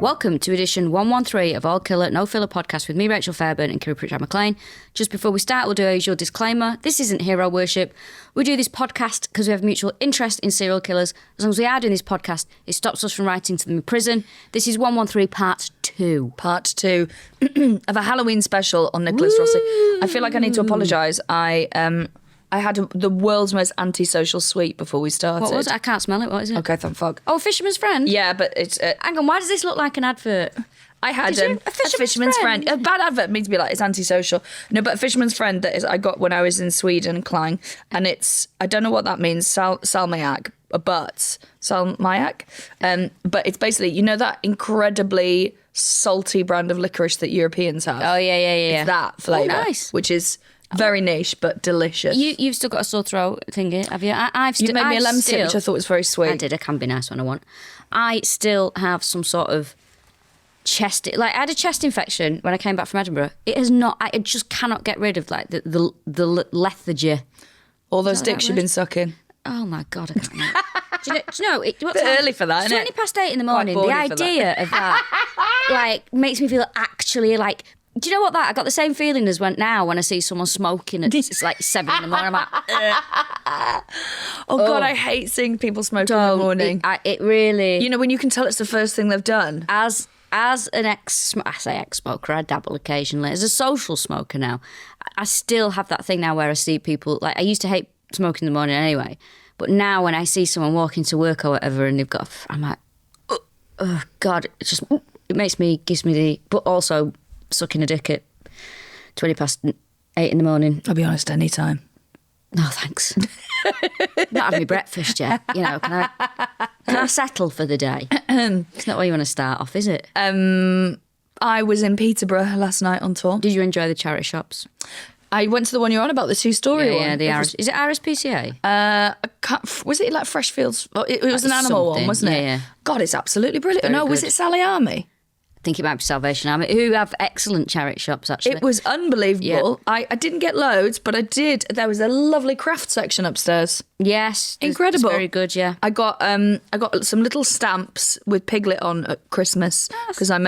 Welcome to edition 113 of All Killa, No Filla podcast with me, Rachel Fairburn, and Kiri Pritchard-McLean. Just before we start, we'll do our usual disclaimer. This isn't hero worship. We do this podcast because we have mutual interest in serial killers. As long as we are doing this podcast, it stops us from writing to them in prison. This is 113 part 2. Part 2 of a Halloween special on Nicholas Rossi. I feel like I need to apologise. I had the world's most antisocial sweet before we started. What was it? I can't smell it. What is it? Okay, thank fuck. Oh, Fisherman's Friend? Yeah, but it's... Hang on, why does this look like an advert? I had a Fisherman's Friend. A bad advert means to be like, it's antisocial. No, but a Fisherman's Friend that is I got when I was in Sweden, Klang, and it's... I don't know what that means, salmiak, but it's basically, you know that incredibly salty brand of licorice that Europeans have? Oh, yeah. It's that flavour. Oh, nice. Which is... very niche, but delicious. You've still got a sore throat thingy, have you? You made me a lemon tip, which I thought was very sweet. I did. I can be nice when I want. I still have some sort of chest... Like, I had a chest infection when I came back from Edinburgh. It has not... I just cannot get rid of, like, the lethargy. All those dicks you've been sucking. Oh, my God, I can't know. Do you know... It's a bit early for that, isn't it? 8:20 in the morning. The idea of that, like, makes me feel actually, like... Do you know what that? I got the same feeling as when I see someone smoking at it's like 7 in the morning. I'm like, oh God, I hate seeing people smoking in the morning. It really... You know, when you can tell it's the first thing they've done. As an ex-smoker, I dabble occasionally. As a social smoker now, I still have that thing now where I see people... Like, I used to hate smoking in the morning anyway, but now when I see someone walking to work or whatever and they've got... I'm like, oh God, it gives me the... But also... sucking a dick at 8:20 in the morning. I'll be honest, any time. No, thanks. Not had my breakfast yet. You know, can I settle for the day? It's not where you want to start off, is it? I was in Peterborough last night on tour. Did you enjoy the charity shops? I went to the one you're on about, the two-storey one. Yeah, the Irish. Is it RSPCA? Was it like Fresh Fields? It was an animal one, wasn't it? Yeah. God, it's absolutely brilliant. No, was it Sally Army? I think it might be Salvation Army, who have excellent charity shops, actually. It was unbelievable. Yeah. I didn't get loads, but I did. There was a lovely craft section upstairs. Yes. Incredible. It's very good, yeah. I got some little stamps with Piglet on at Christmas because I'm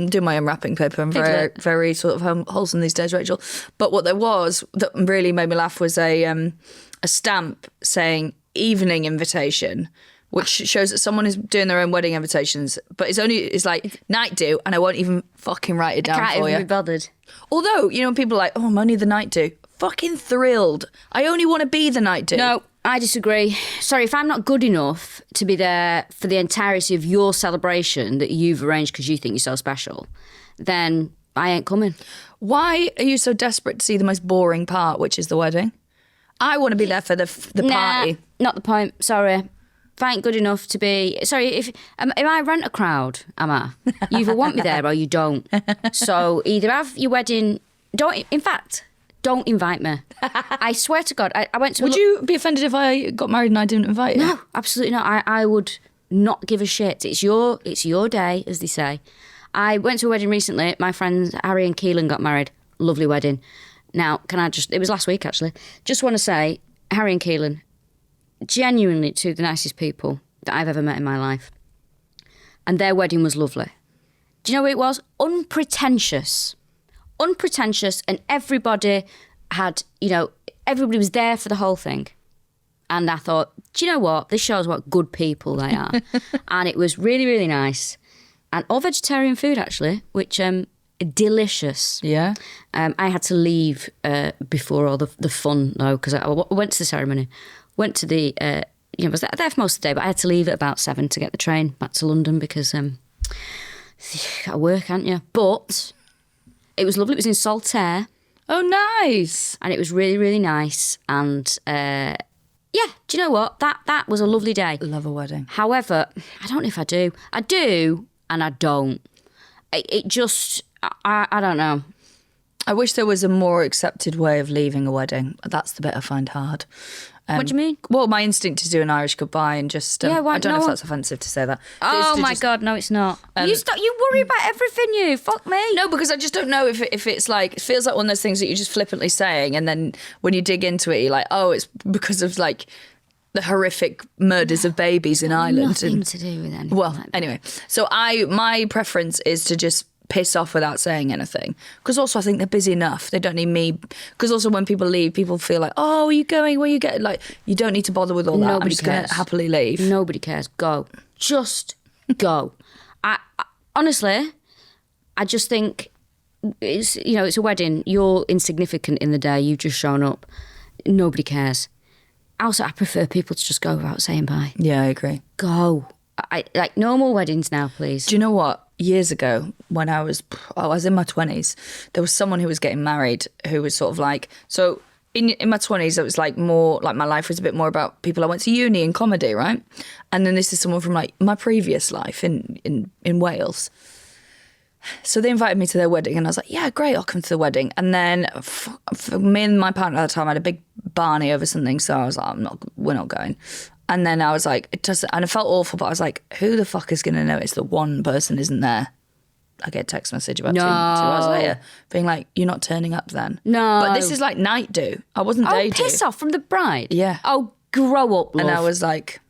doing my own wrapping paper. I'm very, very sort of wholesome these days, Rachel. But what there was that really made me laugh was a stamp saying evening invitation, which shows that someone is doing their own wedding invitations, but it's like night do, and I won't even fucking write it down for you. I can't even be bothered. Although, you know, people are like, oh, I'm only the night do. Fucking thrilled. I only want to be the night do. No, I disagree. Sorry, if I'm not good enough to be there for the entirety of your celebration that you've arranged because you think you're so special, then I ain't coming. Why are you so desperate to see the most boring part, which is the wedding? I want to be there for the party. Not the point. Sorry. If I ain't good enough to be... Sorry, if I rent a crowd, am I? You either want me there or you don't. So either have your wedding... Don't invite me. I swear to God, I went to... Would you be offended if I got married and I didn't invite you? No, absolutely not. I would not give a shit. It's your day, as they say. I went to a wedding recently. My friends Harry and Keelan got married. Lovely wedding. Now, can I just... It was last week, actually. Just want to say, Harry and Keelan... genuinely two of the nicest people that I've ever met in my life. And their wedding was lovely. Do you know what it was? Unpretentious, and everybody everybody was there for the whole thing. And I thought, do you know what? This shows what good people they are. And it was really, really nice. And all vegetarian food, actually, which delicious. Yeah. I had to leave before all the fun, though, because I went to the ceremony. Went to the, I was there for most of the day, but I had to leave at about 7 to get the train back to London because you got to work, haven't you? But it was lovely. It was in Saltaire. Oh, nice. And it was really, really nice. And do you know what? That was a lovely day. Love a wedding. However, I don't know if I do. I do and I don't. It just, I don't know. I wish there was a more accepted way of leaving a wedding. That's the bit I find hard. What do you mean? Well, my instinct is do an Irish goodbye and just... I don't know if that's offensive to say that. Oh my God, no, it's not. You worry about everything, you. Fuck me. No, because I just don't know if it's like... It feels like one of those things that you're just flippantly saying, and then when you dig into it, you're like, oh, it's because of like the horrific murders of babies in Ireland. Nothing to do with anything. Well, like that. anyway, so my preference is to just piss off without saying anything. Because also I think they're busy enough. They don't need me. Because also when people leave, people feel like, oh, are you going? Where are you getting? Like, you don't need to bother with all that. Nobody I'm just going cares. to happily leave. Nobody cares. Go. Just go. I honestly, I just think it's a wedding. You're insignificant in the day. You've just shown up. Nobody cares. Also, I prefer people to just go without saying bye. Yeah, I agree. Go. I like no more weddings now, please. Do you know what? Years ago, when I was in my 20s, there was someone who was getting married who was sort of like, so in my 20s, it was like more, like my life was a bit more about people I went to uni and comedy, right? And then this is someone from like my previous life in Wales. So they invited me to their wedding and I was like, yeah, great, I'll come to the wedding. And then me and my partner at the time had a big Barney over something, so I was like, we're not going. And then I was like, and it felt awful, but I was like, who the fuck is going to notice that one person isn't there? I get a text message about two hours later being like, you're not turning up then. No. But this is like night do. I wasn't day do. Piss off from the bride. Yeah. Oh, grow up, love. And I was like,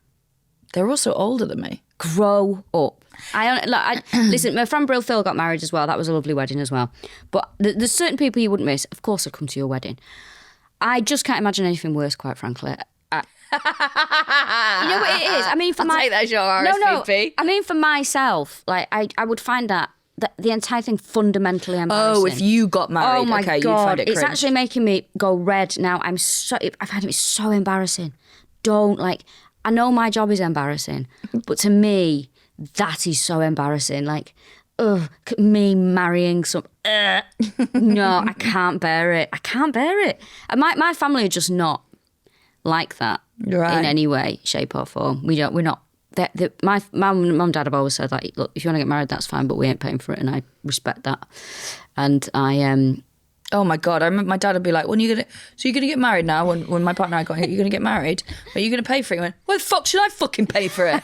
they're also older than me. Grow up. Listen, my friend Brill Phil got married as well. That was a lovely wedding as well. But there's certain people you wouldn't miss. Of course I'd come to your wedding. I just can't imagine anything worse, quite frankly. You know what it is? I mean, Take that as your RSVP. No. I mean, for myself, like I would find that the entire thing fundamentally embarrassing. Oh, if you got married, oh my okay, God, you'd find it cringe. It's actually making me go red now. I've had it be so embarrassing. I know my job is embarrassing, but to me, that is so embarrassing. Like, me marrying some. No, I can't bear it. I can't bear it. And my family are just not like that in any way, shape, or form. We're not. My mum and dad have always said, like, look, if you want to get married, that's fine, but we ain't paying for it, and I respect that. And I oh my God, I remember my dad would be like, so you're gonna get married now? When my partner and I got here, you're gonna get married? Are you gonna pay for it? He went, why the fuck should I fucking pay for it?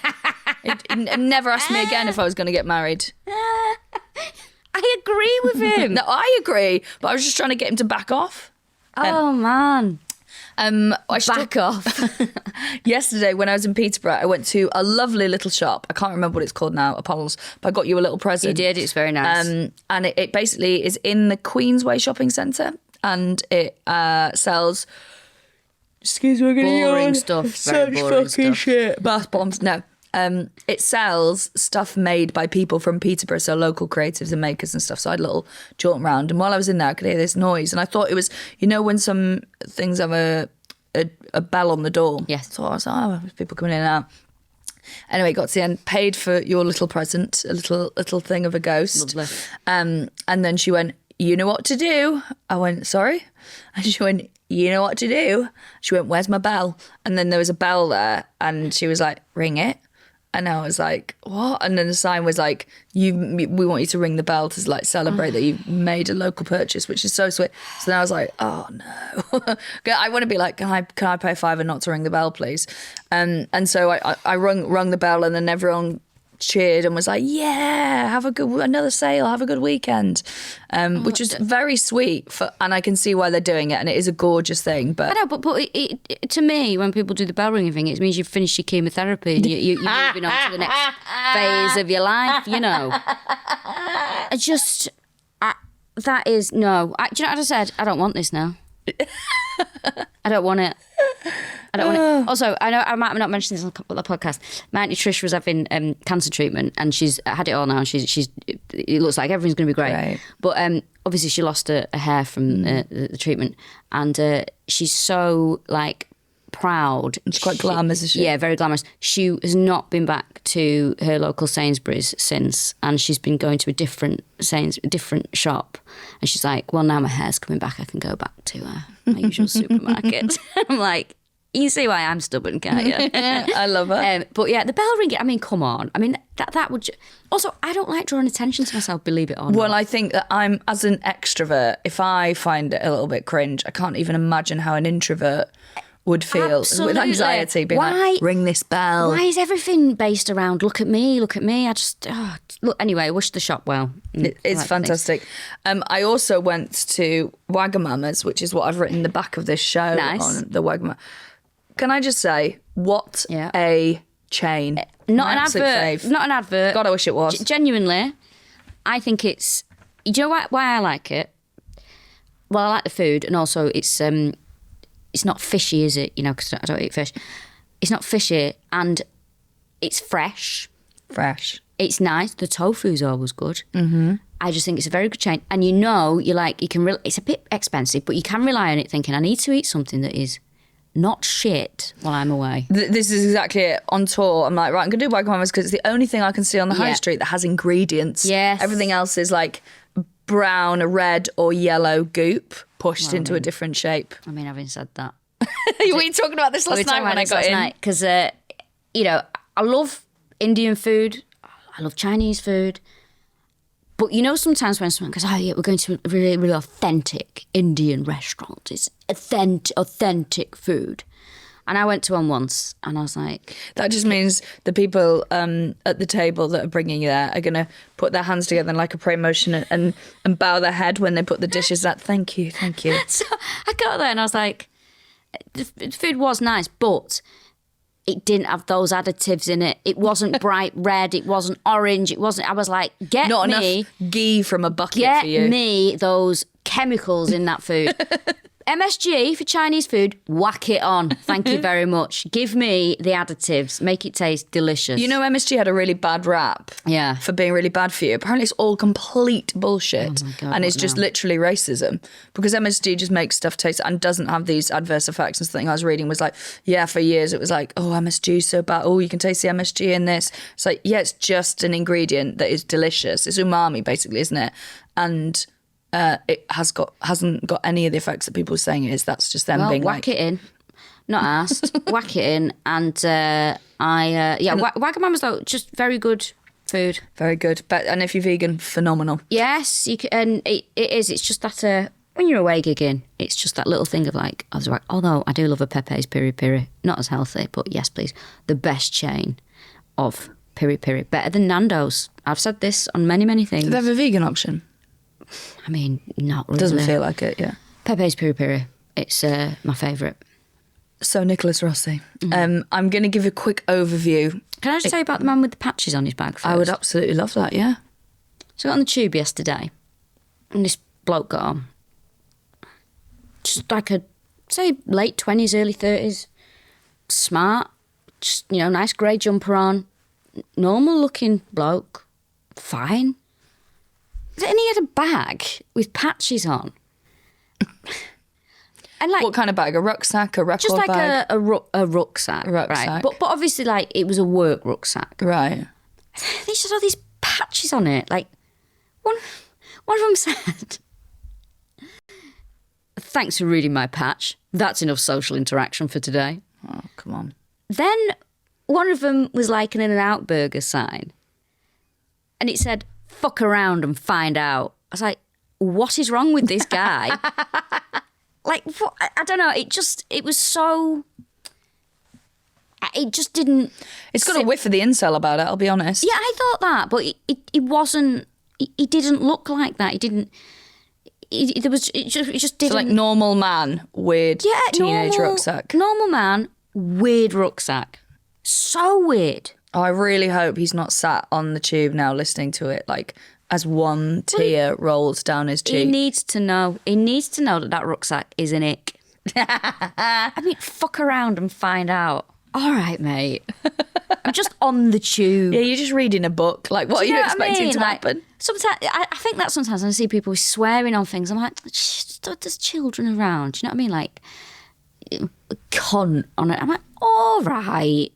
He never asked me again if I was gonna get married. I agree with him. No, I agree, but I was just trying to get him to back off. Oh man. Back off. Yesterday, when I was in Peterborough, I went to a lovely little shop. I can't remember what it's called now, apologies, but I got you a little present. You did, it's very nice. And it basically is in the Queensway shopping centre, and it sells, excuse me, boring stuff. Such very boring fucking stuff. shit. Bath bombs, no. It sells stuff made by people from Peterborough, so local creatives and makers and stuff. So I had a little jaunt round, and while I was in there, I could hear this noise, and I thought it was, when some things have a bell on the door. Yes. So I was like, there's people coming in and out. Anyway, got to the end, paid for your little present, a little thing of a ghost. Lovely. And then she went, you know what to do? I went, sorry? And she went, you know what to do? She went, where's my bell? And then there was a bell there, and she was like, ring it. And I was like, what? And then the sign was like, we want you to ring the bell to like celebrate that you made a local purchase, which is so sweet. So then I was like, oh no. I want to be like, can I pay £5 not to ring the bell, please? And so I rung the bell, and then everyone cheered and was like, yeah, another sale, have a good weekend, which was very sweet and I can see why they're doing it, and it is a gorgeous thing. But I know, but it, to me, when people do the bell ringing thing, it means you've finished your chemotherapy and you're moving on to the next phase of your life, that is, no. Do you know what I said? I don't want this now. I don't want it. I don't want it. Also, I know I might not mention this on the podcast. My auntie Trish was having cancer treatment, and she's had it all now. And she's it looks like everything's going to be great. Right. But obviously, she lost a hair from the treatment, and she's so like proud. It's quite glamorous, isn't she? Yeah, very glamorous. She has not been back to her local Sainsbury's since, and she's been going to a different shop. And she's like, well, now my hair's coming back, I can go back to my usual supermarket. I'm like, you can see why I'm stubborn, can't you? I love her. But yeah, the bell ringing, I mean, come on. I mean, that would... Also, I don't like drawing attention to myself, believe it or not. Well, I think that I'm, as an extrovert, if I find it a little bit cringe, I can't even imagine how an introvert would feel with anxiety, being like, ring this bell. Why is everything based around, look at me? I just... look, anyway, I wish the shop well. It's fantastic. I also went to Wagamama's, which is what I've written the back of this show Nice. on, the Wagamama. can I just say, what a chain. Not an advert. Fave. Not an advert. God, I wish it was. Genuinely, I think it's... Do you know why I like it? Well, I like the food, and also it's not fishy, is it? You know, because I don't eat fish. It's not fishy, and it's fresh. Fresh. It's nice. The tofu's always good. Mm-hmm. I just think it's a very good chain. And it's a bit expensive, but you can rely on it thinking, I need to eat something that is not shit while I'm away. This is exactly it. On tour, I'm like, right, I'm going to do McManaman's because it's the only thing I can see on the high street that has ingredients. Yes. Everything else is like brown, red or yellow goop pushed into a different shape. I mean, having said that. We were talking about this last night when I got in. Because, I love Indian food. I love Chinese food. But sometimes when someone goes, oh yeah, we're going to a really, really authentic Indian restaurant. It's authentic food. And I went to one once and I was like... That just means the people at the table that are bringing you there are going to put their hands together in like a prayer motion and bow their head when they put the dishes out. Thank you, thank you. So I got there and I was like, the food was nice, but... It didn't have those additives in it. It wasn't bright red. It wasn't orange. It wasn't... I was like, Not enough ghee from a bucket for you. Get me those chemicals in that food. MSG for Chinese food, whack it on. Thank you very much. Give me the additives. Make it taste delicious. You know, MSG had a really bad rap for being really bad for you. Apparently it's all complete bullshit. Oh my God, and it's just literally racism. Because MSG just makes stuff taste and doesn't have these adverse effects. And something I was reading was like, for years it was like, oh, MSG is so bad. Oh, you can taste the MSG in this. It's like, it's just an ingredient that is delicious. It's umami, basically, isn't it? And... it hasn't got any of the effects that people are saying it is. That's just them being whack it in. Not asked. Whack it in. And Wagamama's though, just very good food. Very good. And if you're vegan, phenomenal. Yes, you can, and it is. It's just that when you're away gigging, it's just that little thing of like, I was like, although I do love a Pepe's Piri Piri. Not as healthy, but yes, please. The best chain of Piri Piri. Better than Nando's. I've said this on many, many things. Do they have a vegan option? I mean, not really. Doesn't feel like it, yeah. Pepe's Piri Piri. It's my favourite. So, Nicholas Rossi, I'm going to give a quick overview. Can I just tell you about the man with the patches on his bag first? I would absolutely love that, yeah. So I got on the tube yesterday and this bloke got on. Just like say, late 20s, early 30s. Smart. Just, nice grey jumper on. Normal looking bloke. Fine. And he had a bag with patches on. And like, what kind of bag? A rucksack? A record just like bag? a rucksack. Right? But obviously, like, it was a work rucksack. Right. They just had all these patches on it. Like, one of them said, "Thanks for reading my patch. That's enough social interaction for today." Oh, come on. Then one of them was like an In-N-Out burger sign. And it said, "Fuck around and find out." I was like, what is wrong with this guy? Like, what? I don't know. It was so... It just didn't... It's got a whiff of the incel about it, I'll be honest. Yeah, I thought that, but it wasn't... He didn't look like that. He didn't... It just didn't... So like normal man, weird teenage rucksack. Normal man, weird rucksack. So weird. Oh, I really hope he's not sat on the tube now listening to it, like, as one tear rolls down his cheek. He needs to know. He needs to know that rucksack is an ick. I mean, fuck around and find out. All right, mate. I'm just on the tube. Yeah, you're just reading a book. Like, what are you expecting to happen? Sometimes I think that sometimes when I see people swearing on things, I'm like, there's children around. Do you know what I mean? Like, cunt on it. I'm like, all right.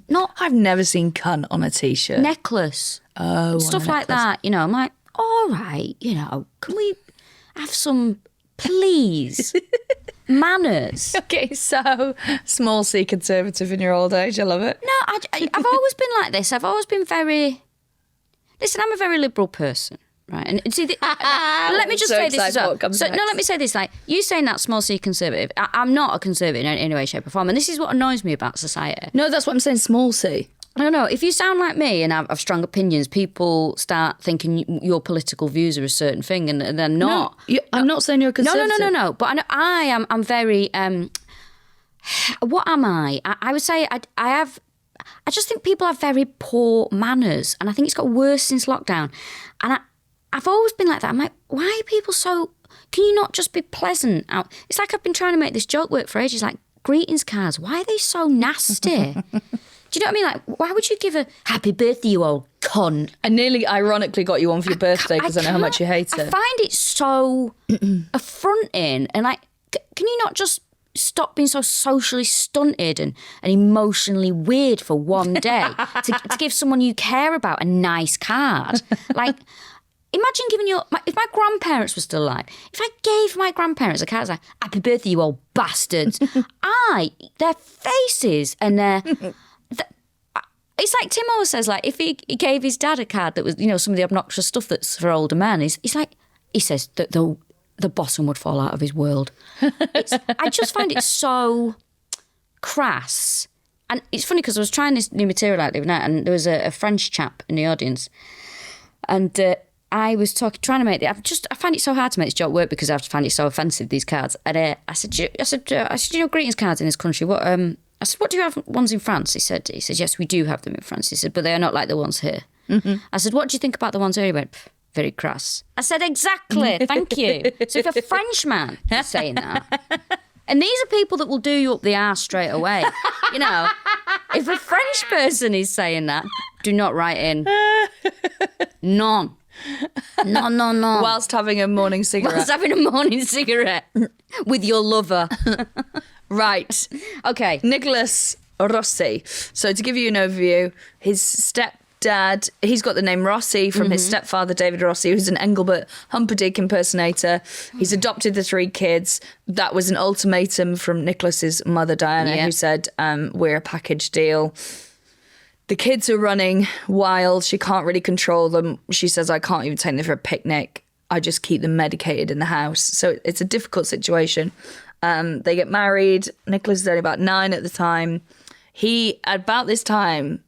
Not I've never seen cunt on a t-shirt. Necklace. Oh, stuff like that. I'm like, all right, can we have some, please, manners? Okay, so small C conservative in your old age. I love it. No, I've always been like this. I've always been very... Listen, I'm a very liberal person. Right, and see, let me just say this as well. Let me say this. Like, you saying that small C conservative, I'm not a conservative in any way, shape or form, and this is what annoys me about society. No, that's what I'm saying, small C. No, if you sound like me and have strong opinions, people start thinking your political views are a certain thing, and they're not. I'm not saying you're a conservative. No, but I'm very... What am I? I would say I just think people have very poor manners, and I think it's got worse since lockdown. And I've always been like that. I'm like, why are people so... Can you not just be pleasant out? It's like I've been trying to make this joke work for ages, like greetings cards. Why are they so nasty? Do you know what I mean? Like, why would you give a happy birthday, you old cunt? I nearly ironically got you on for your birthday because I know how much you hate it. I find it so affronting, and like, can you not just stop being so socially stunted and emotionally weird for one day to give someone you care about a nice card? Like, imagine giving if my grandparents were still alive, if I gave my grandparents a card, like, happy birthday, you old bastards. Their faces and their... It's like Tim always says, like, if he gave his dad a card that was, some of the obnoxious stuff that's for older men, he says that the bottom would fall out of his world. I just find it so crass. And it's funny because I was trying this new material out the other night, and there was a French chap in the audience, and I was trying to make it. I find it so hard to make this joke work because I find it so offensive, these cards. And I said, greetings cards in this country. I said, what do you have ones in France? He said, yes, we do have them in France. He said, but they are not like the ones here. Mm-hmm. I said, what do you think about the ones here? He went, very crass. I said, exactly, thank you. So if a Frenchman is saying that, and these are people that will do you up the arse straight away, if a French person is saying that, do not write in. None. No. Whilst having a morning cigarette. With your lover. Right. Okay. Nicholas Rossi. So to give you an overview, his stepdad, he's got the name Rossi from his stepfather, David Rossi, who's an Engelbert Humperdinck impersonator. He's adopted the 3 kids. That was an ultimatum from Nicholas's mother, Diana, who said, we're a package deal. The kids are running wild. She can't really control them. She says, I can't even take them for a picnic. I just keep them medicated in the house. So it's a difficult situation. They get married. Nicholas is only about 9 at the time. About this time,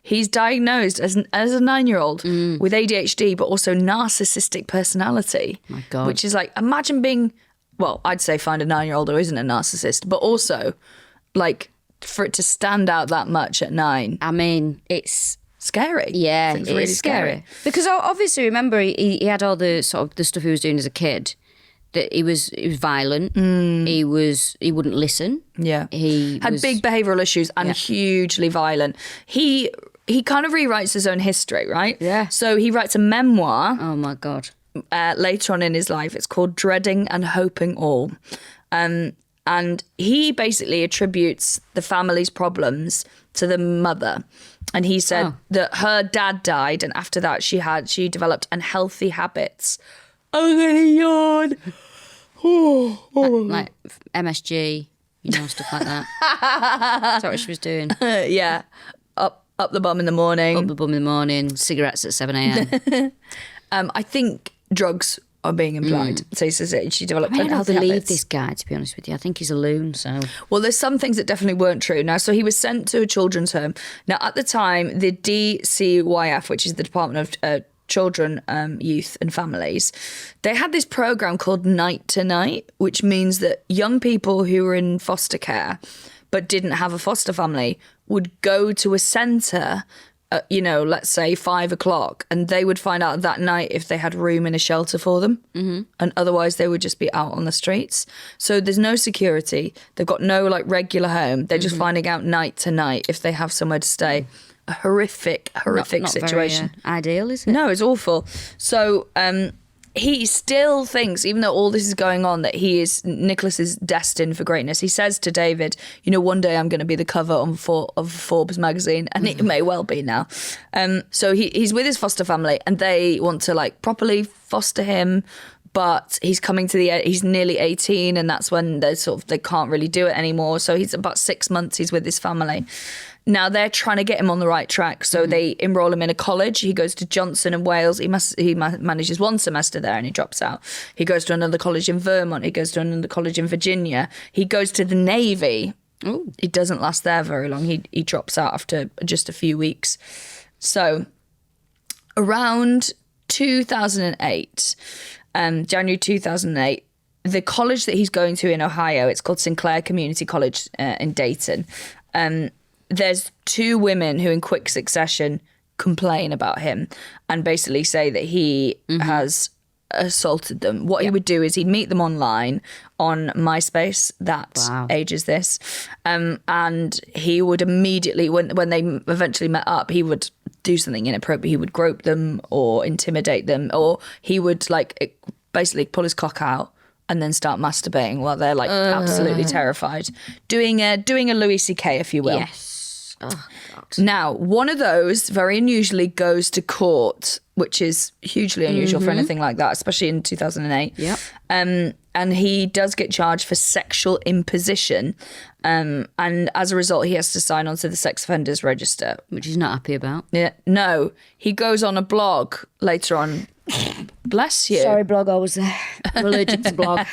he's diagnosed as a 9-year-old with ADHD, but also narcissistic personality. My God. Which is like, imagine being, well, I'd say find a 9-year-old who isn't a narcissist, but also like for it to stand out that much at 9. I mean, it's... scary. Yeah, it's really scary. Because obviously, remember, he had all the sort of the stuff he was doing as a kid. That he was violent. He wouldn't listen. Yeah, he had big behavioural issues and hugely violent. He kind of rewrites his own history, right? Yeah. So he writes a memoir. Oh my God. Later on in his life, it's called Dreading and Hoping All, and he basically attributes the family's problems to the mother. And he said that her dad died, and after that, she developed unhealthy habits. I'm gonna yawn. Like MSG, stuff like that. That's what she was doing. Yeah. Up the bum in the morning. Up the bum in the morning, cigarettes at 7 a.m. I think drugs are being implied. So he says that she developed I unhealthy believe habits. this guy, to be honest with you. I think he's a loon, so... Well, there's some things that definitely weren't true. Now, so he was sent to a children's home. Now, at the time, the DCYF, which is the Department of Children, Youth and Families, they had this program called Night to Night, which means that young people who were in foster care but didn't have a foster family would go to a centre at, let's say 5 o'clock, and they would find out that night if they had room in a shelter for them. Mm-hmm. And otherwise they would just be out on the streets. So there's no security. They've got no regular home. They're just finding out night to night if they have somewhere to stay. A horrific not situation. Very, ideal, is it? No, it's awful. So he still thinks, even though all this is going on, that Nicholas is destined for greatness. He says to David, one day I'm going to be the cover of Forbes magazine, and it may well be now. So he's with his foster family, and they want to properly foster him, but he's he's nearly 18, and that's when they can't really do it anymore. So he's about 6 months he's with his family. Now they're trying to get him on the right track, so they enroll him in a college. He goes to Johnson and Wales. He manages one semester there and he drops out. He goes to another college in Vermont. He goes to another college in Virginia. He goes to the Navy. Ooh. He doesn't last there very long. He drops out after just a few weeks. So around 2008, January 2008, the college that he's going to in Ohio, it's called Sinclair Community College in Dayton. There's two women who in quick succession complain about him and basically say that he has assaulted them. What he would do is he'd meet them online on MySpace, that age is this, and he would immediately, when they eventually met up, he would do something inappropriate. He would grope them or intimidate them, or he would like basically pull his cock out and then start masturbating while they're like absolutely terrified. Doing a Louis C.K., if you will. Yes. Oh, God. Now, one of those very unusually goes to court, which is hugely unusual for anything like that, especially in 2008. Yep. And he does get charged for sexual imposition. And as a result, he has to sign on to the sex offenders register. Which he's not happy about. Yeah. No, he goes on a blog later on. Bless you. Sorry, blog, I was allergic to blog.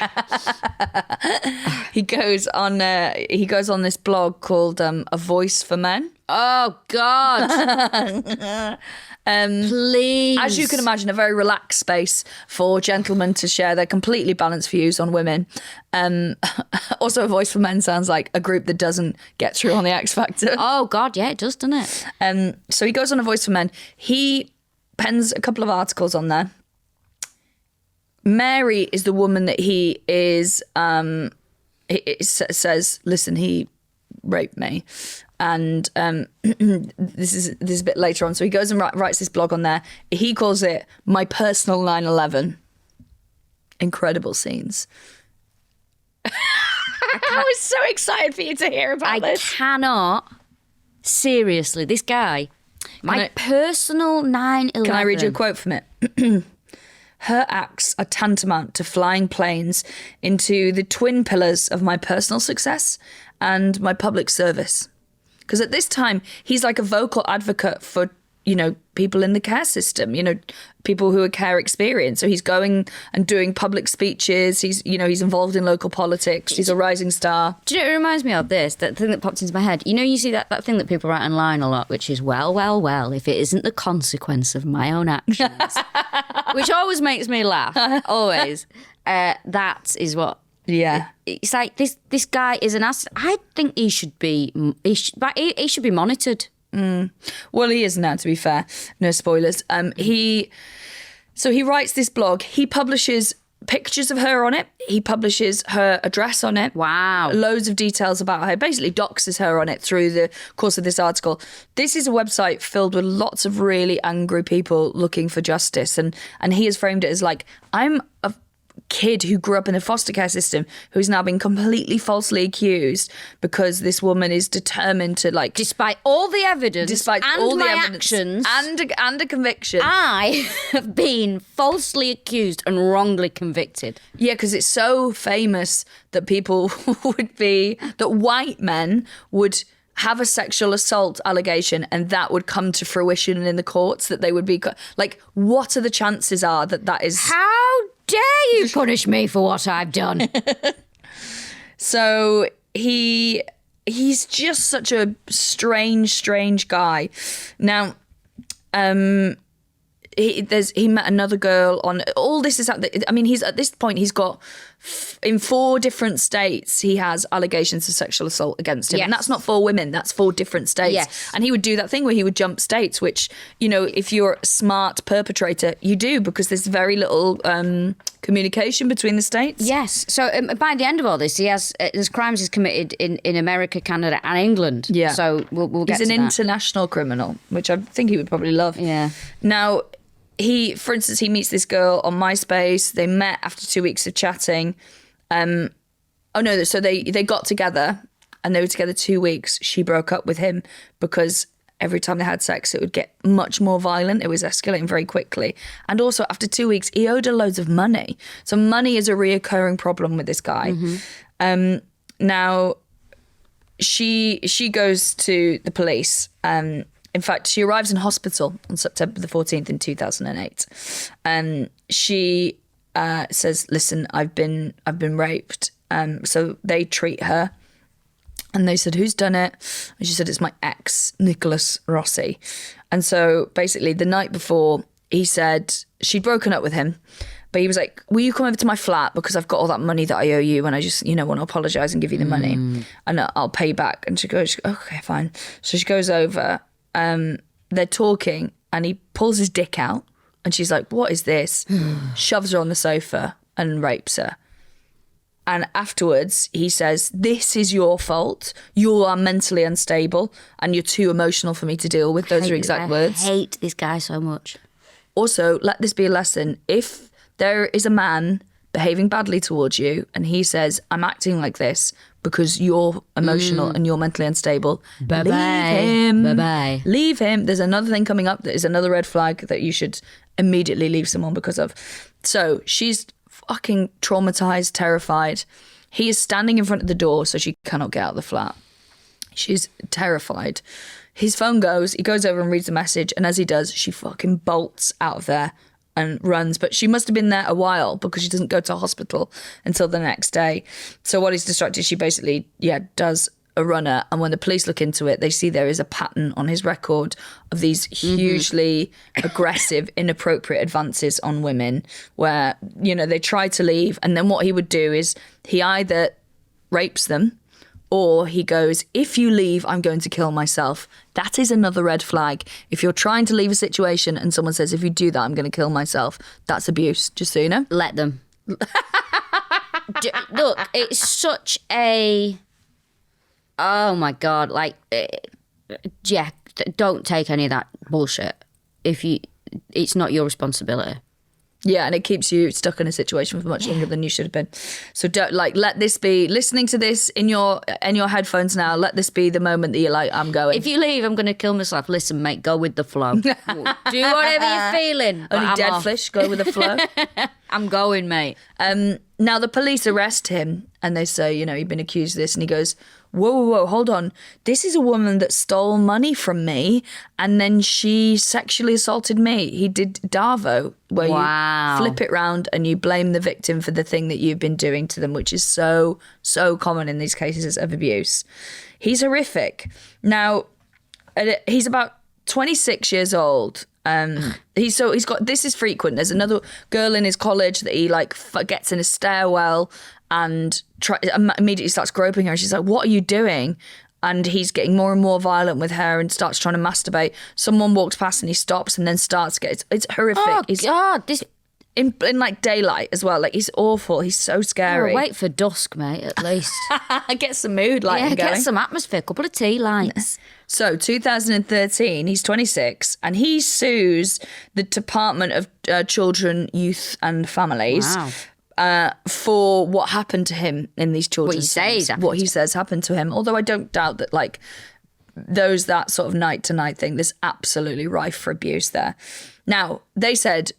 He goes on this blog called A Voice for Men. Oh, God. Please. As you can imagine, a very relaxed space for gentlemen to share their completely balanced views on women. Also, A Voice for Men sounds like a group that doesn't get through on the X Factor. Oh, God, yeah, it does, doesn't it? So he goes on A Voice for Men. He pens a couple of articles on there. Mary is the woman that he is, it says, listen, he raped me. And this is a bit later on. So he goes and writes this blog on there. He calls it My Personal 9/11. Incredible scenes. I was so excited for you to hear about this. I cannot. Seriously, this guy. Personal 9/11. Can I read you a quote from it? Her acts are tantamount to flying planes into the twin pillars of my personal success and my public service. Because at this time, he's like a vocal advocate for, people in the care system, people who are care experienced. So he's going and doing public speeches. He's involved in local politics. He's a rising star. Do you know what it reminds me of this? That thing that popped into my head. You see that thing that people write online a lot, which is, well, if it isn't the consequence of my own actions. Which always makes me laugh. Always. That is what... Yeah, it's like this guy is an ass. I think he should be monitored. Well, he is now, to be fair. No spoilers. He writes this blog. He publishes pictures of her on it. He publishes her address on it. Wow. Loads of details about her. Basically doxes her on it through the course of this article. This is a website filled with lots of really angry people looking for justice. And he has framed it as like, I'm a kid who grew up in the foster care system who's now been completely falsely accused because this woman is determined to despite all the evidence actions and a conviction, I have been falsely accused and wrongly convicted. Yeah, because it's so famous that that white men would have a sexual assault allegation and that would come to fruition in the courts, that they would be like, what are the chances are that is... How dare you punish me for what I've done? So he's just such a strange guy. Now, he met another girl on all this is he's at this point he's got in 4 different states he has allegations of sexual assault against him. Yes. And that's not 4 women, that's 4 different states. Yes. And he would do that thing where he would jump states, which if you're a smart perpetrator you do, because there's very little communication between the states. Yes. So by the end of all this, he has his crimes he's committed in America, Canada and England. Yeah. So we'll get to that. He's an international criminal, which I think he would probably love. Yeah. Now, for instance, he meets this girl on MySpace. They met after 2 weeks of chatting. So they got together and they were together 2 weeks. She broke up with him because every time they had sex, it would get much more violent. It was escalating very quickly. And also after 2 weeks, he owed her loads of money. So money is a reoccurring problem with this guy. Mm-hmm. Now, she goes to the police. In fact, she arrives in hospital on September the 14th in 2008. She says, listen, I've been raped. So they treat her. And they said, who's done it? And she said, it's my ex, Nicholas Rossi. And so basically the night before, he said she'd broken up with him, But he was like, will you come over to my flat because I've got all that money that I owe you and I just, want to apologise and give you the money and I'll pay you back. And she goes, okay, fine. So she goes over, they're talking and he pulls his dick out and she's like, what is this? Shoves her on the sofa and rapes her. And afterwards, he says, this is your fault. You are mentally unstable and you're too emotional for me to deal with. Those are exact words. I hate this guy so much. Also, let this be a lesson. If there is a man behaving badly towards you and he says, I'm acting like this because you're emotional and you're mentally unstable, Bye-bye. leave him. Bye-bye. Leave him. There's another thing coming up that is another red flag that you should immediately leave someone because of. So she's fucking traumatized, terrified. He is standing in front of the door so she cannot get out of the flat. She's terrified. His phone goes, he goes over and reads the message, and as he does, she fucking bolts out of there and runs. But she must have been there a while because she doesn't go to hospital until the next day. So while he's distracted, she basically, does a runner. And when the police look into it, they see there is a pattern on his record of these hugely aggressive, inappropriate advances on women where, they try to leave. And then what he would do is he either rapes them or he goes, if you leave, I'm going to kill myself. That is another red flag. If you're trying to leave a situation and someone says, if you do that, I'm going to kill myself, that's abuse, just so you know. Let them. Look, it's such a... Oh, my God. Don't take any of that bullshit. It's not your responsibility. Yeah, and it keeps you stuck in a situation for much longer than you should have been. So don't let this be listening to this in your headphones now. Let this be the moment that you're like, I'm going. If you leave, I'm going to kill myself. Listen, mate, go with the flow. Do whatever you're feeling. Only dead fish go with the flow. I'm going, mate. Now the police arrest him and they say, you've been accused of this, and he goes, whoa, hold on. This is a woman that stole money from me and then she sexually assaulted me. He did Darvo, where you flip it round and you blame the victim for the thing that you've been doing to them, which is so, so common in these cases of abuse. He's horrific. Now, he's about 26 years old. He's got, this is frequent. There's another girl in his college that he gets in a stairwell and immediately starts groping her, and she's like, what are you doing? And he's getting more and more violent with her and starts trying to masturbate. Someone walks past and he stops and then starts it's horrific. Oh, God, this... In daylight as well. He's awful. He's so scary. Oh, wait for dusk, mate, at least. Get some mood lighting going. Get some atmosphere, couple of tea lights. So 2013, he's 26 and he sues the Department of Children, Youth and Families. Wow. For what happened to him in these children's homes. What he says happened to him. Although I don't doubt that that sort of night to night thing, there's absolutely rife for abuse there. Now, they said,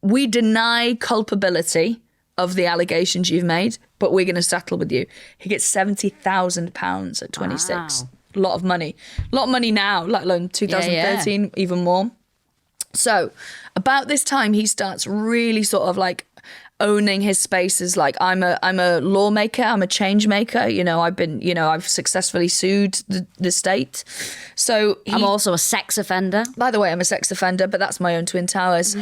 we deny culpability of the allegations you've made, but we're going to settle with you. He gets £70,000 at 26. Wow. A lot of money. A lot of money now, let alone 2013, even more. So about this time, he starts really sort of owning his space as I'm a lawmaker, I'm a change maker. I've successfully sued the state. So I'm also a sex offender. By the way, I'm a sex offender, but that's my own Twin Towers.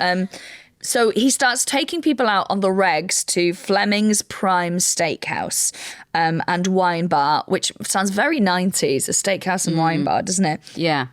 So he starts taking people out on the regs to Fleming's Prime Steakhouse and Wine Bar, which sounds very 90s, a steakhouse and wine bar, doesn't it? Yeah.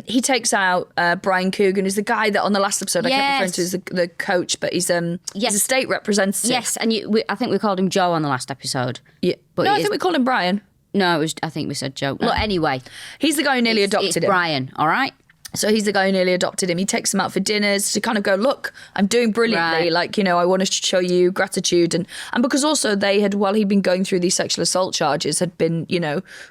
He takes out Brian Coogan, who's the guy that on the last episode I kept referring to as the coach, but he's a state representative. Yes, and I think we called him Joe on the last episode. Yeah. But no, I think we called him Brian. No, I think we said Joe. Look, anyway. He's the guy who nearly adopted him. Brian, all right? So he's the guy who nearly adopted him. He takes him out for dinners to kind of go, look, I'm doing brilliantly. Right. I wanted to show you gratitude. And because also they had, while he'd been going through these sexual assault charges, had been,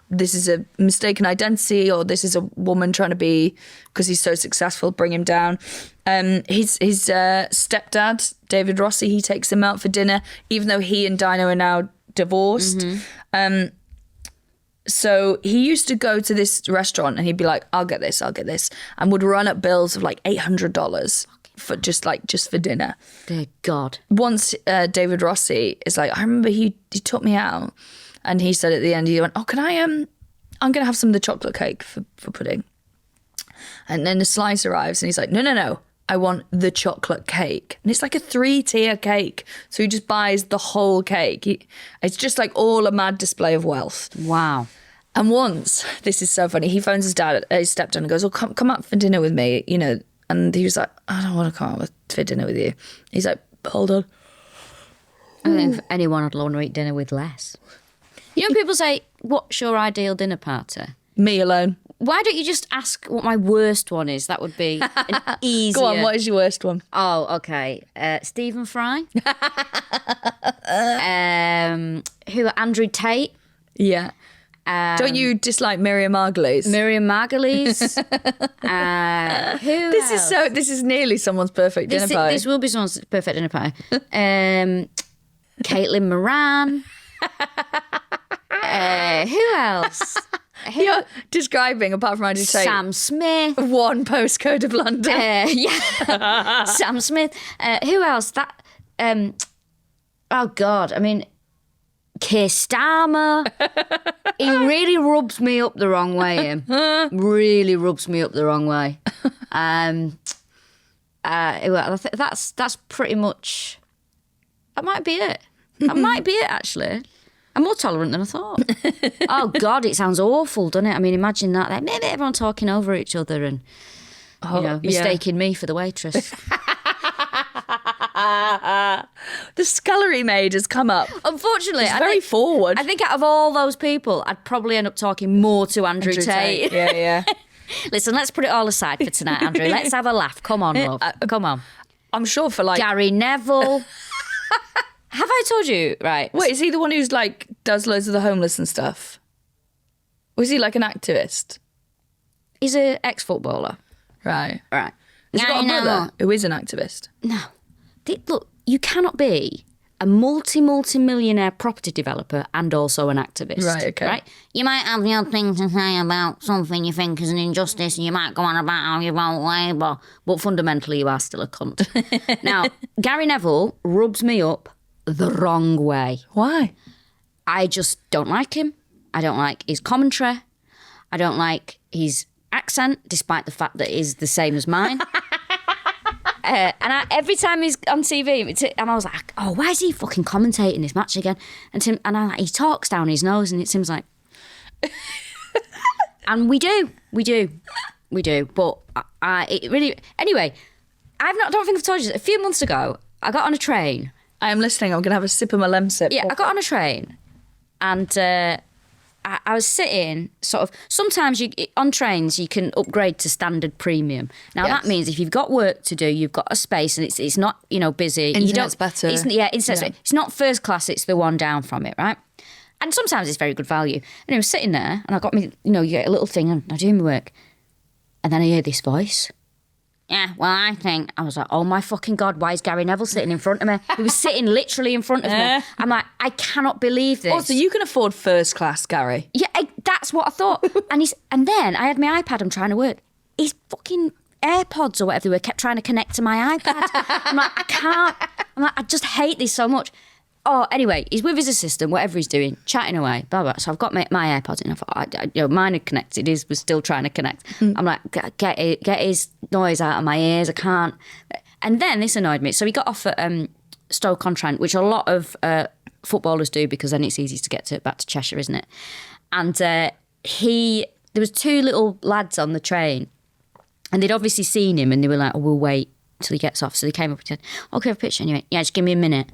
this is a mistaken identity or this is a woman trying to be, because he's so successful, bring him down. His stepdad, David Rossi, he takes him out for dinner, even though he and Dino are now divorced. Mm-hmm. So he used to go to this restaurant and he'd be like, I'll get this, and would run up bills of $800 for just for dinner. Dear God. Once David Rossi is like, I remember he took me out and he said at the end, he went, can I, I'm going to have some of the chocolate cake for pudding. And then the slice arrives and he's like, no, I want the chocolate cake. And it's like a 3-tier cake. So he just buys the whole cake. It's just like all a mad display of wealth. Wow. And once, this is so funny, he phones his stepdad and goes, come up for dinner with me, you know. And he was like, I don't want to come up for dinner with you. He's like, hold on. I don't think anyone would want to eat dinner with less. You know, people say, what's your ideal dinner party? Me alone. Why don't you just ask what my worst one is? That would be an easier... Go on, what is your worst one? Oh, okay. Stephen Fry. Who? Andrew Tate. Yeah. Don't you dislike Miriam Margolyes? Miriam Margolyes. Who else? This is nearly someone's perfect dinner party. This will be someone's perfect dinner party. Caitlin Moran. Who else? You're describing, apart from Andrew Tate, Sam Smith. one postcode of London. Yeah. Sam Smith. Who else? That. Oh God. I mean, Keir Starmer. He really rubs me up the wrong way. Him really rubs me up the wrong way. Well, I think that's pretty much. That might be it. That might be it. Actually, I'm more tolerant than I thought. Oh God, it sounds awful, doesn't it? I mean, imagine that. Like, maybe everyone talking over each other and mistaking me for the waitress. The scullery maid has come up. Unfortunately, She's very forward. I think out of all those people, I'd probably end up talking more to Andrew Tate. Yeah. Listen, let's put it all aside for tonight, Andrew. Let's have a laugh. Come on, love. Come on. I'm sure for like... Gary Neville. Have I told you? Right. Wait, is he the one who's like does loads of the homeless and stuff? Or is he like an activist? He's an ex-footballer. Right. Right. Has he got a brother who is an activist? No. Look, you cannot be a multi-millionaire property developer and also an activist. Right, okay. Right? You might have the odd thing to say about something you think is an injustice and you might go on about how you vote Labour, but fundamentally you are still a cunt. Now, Gary Neville rubs me up the wrong way. Why? I just don't like him. I don't like his commentary. I don't like his accent, despite the fact that it is the same as mine. Every time he's on TV, and I was like, oh, why is he fucking commentating this match again? And I'm like, he talks down his nose, and it seems like, and we do. But it really, anyway, don't think I've told you this. A few months ago, I got on a train. I am listening. I'm going to have a sip of my Lemsip. Yeah, I got on a train, and I was sitting sort of. Sometimes on trains you can upgrade to standard premium. Now that means if you've got work to do, you've got a space, and it's not busy. Internet's better. It's not first class. It's the one down from it, right? And sometimes it's very good value. And I was sitting there, and I got me. You get a little thing, and I do my work, and then I hear this voice. Yeah, well, I was like, oh my fucking God, why is Gary Neville sitting in front of me? He was sitting literally in front of me. I'm like, I cannot believe this. Also, you can afford first class, Gary. Yeah, that's what I thought. And then I had my iPad, I'm trying to work. His fucking AirPods or whatever they were kept trying to connect to my iPad. I'm like, I can't. I just hate this so much. Oh, anyway, he's with his assistant, whatever he's doing, chatting away, blah, blah. So I've got my AirPods in. I thought, mine had connected. His was still trying to connect. I'm like, get his noise out of my ears. I can't. And then this annoyed me. So he got off at Stoke-on-Trent, which a lot of footballers do because then it's easy to get back to Cheshire, isn't it? And there was two little lads on the train, and they'd obviously seen him, and they were like, oh, we'll wait till he gets off. So they came up and said, okay, have a picture. And he went, yeah, just give me a minute.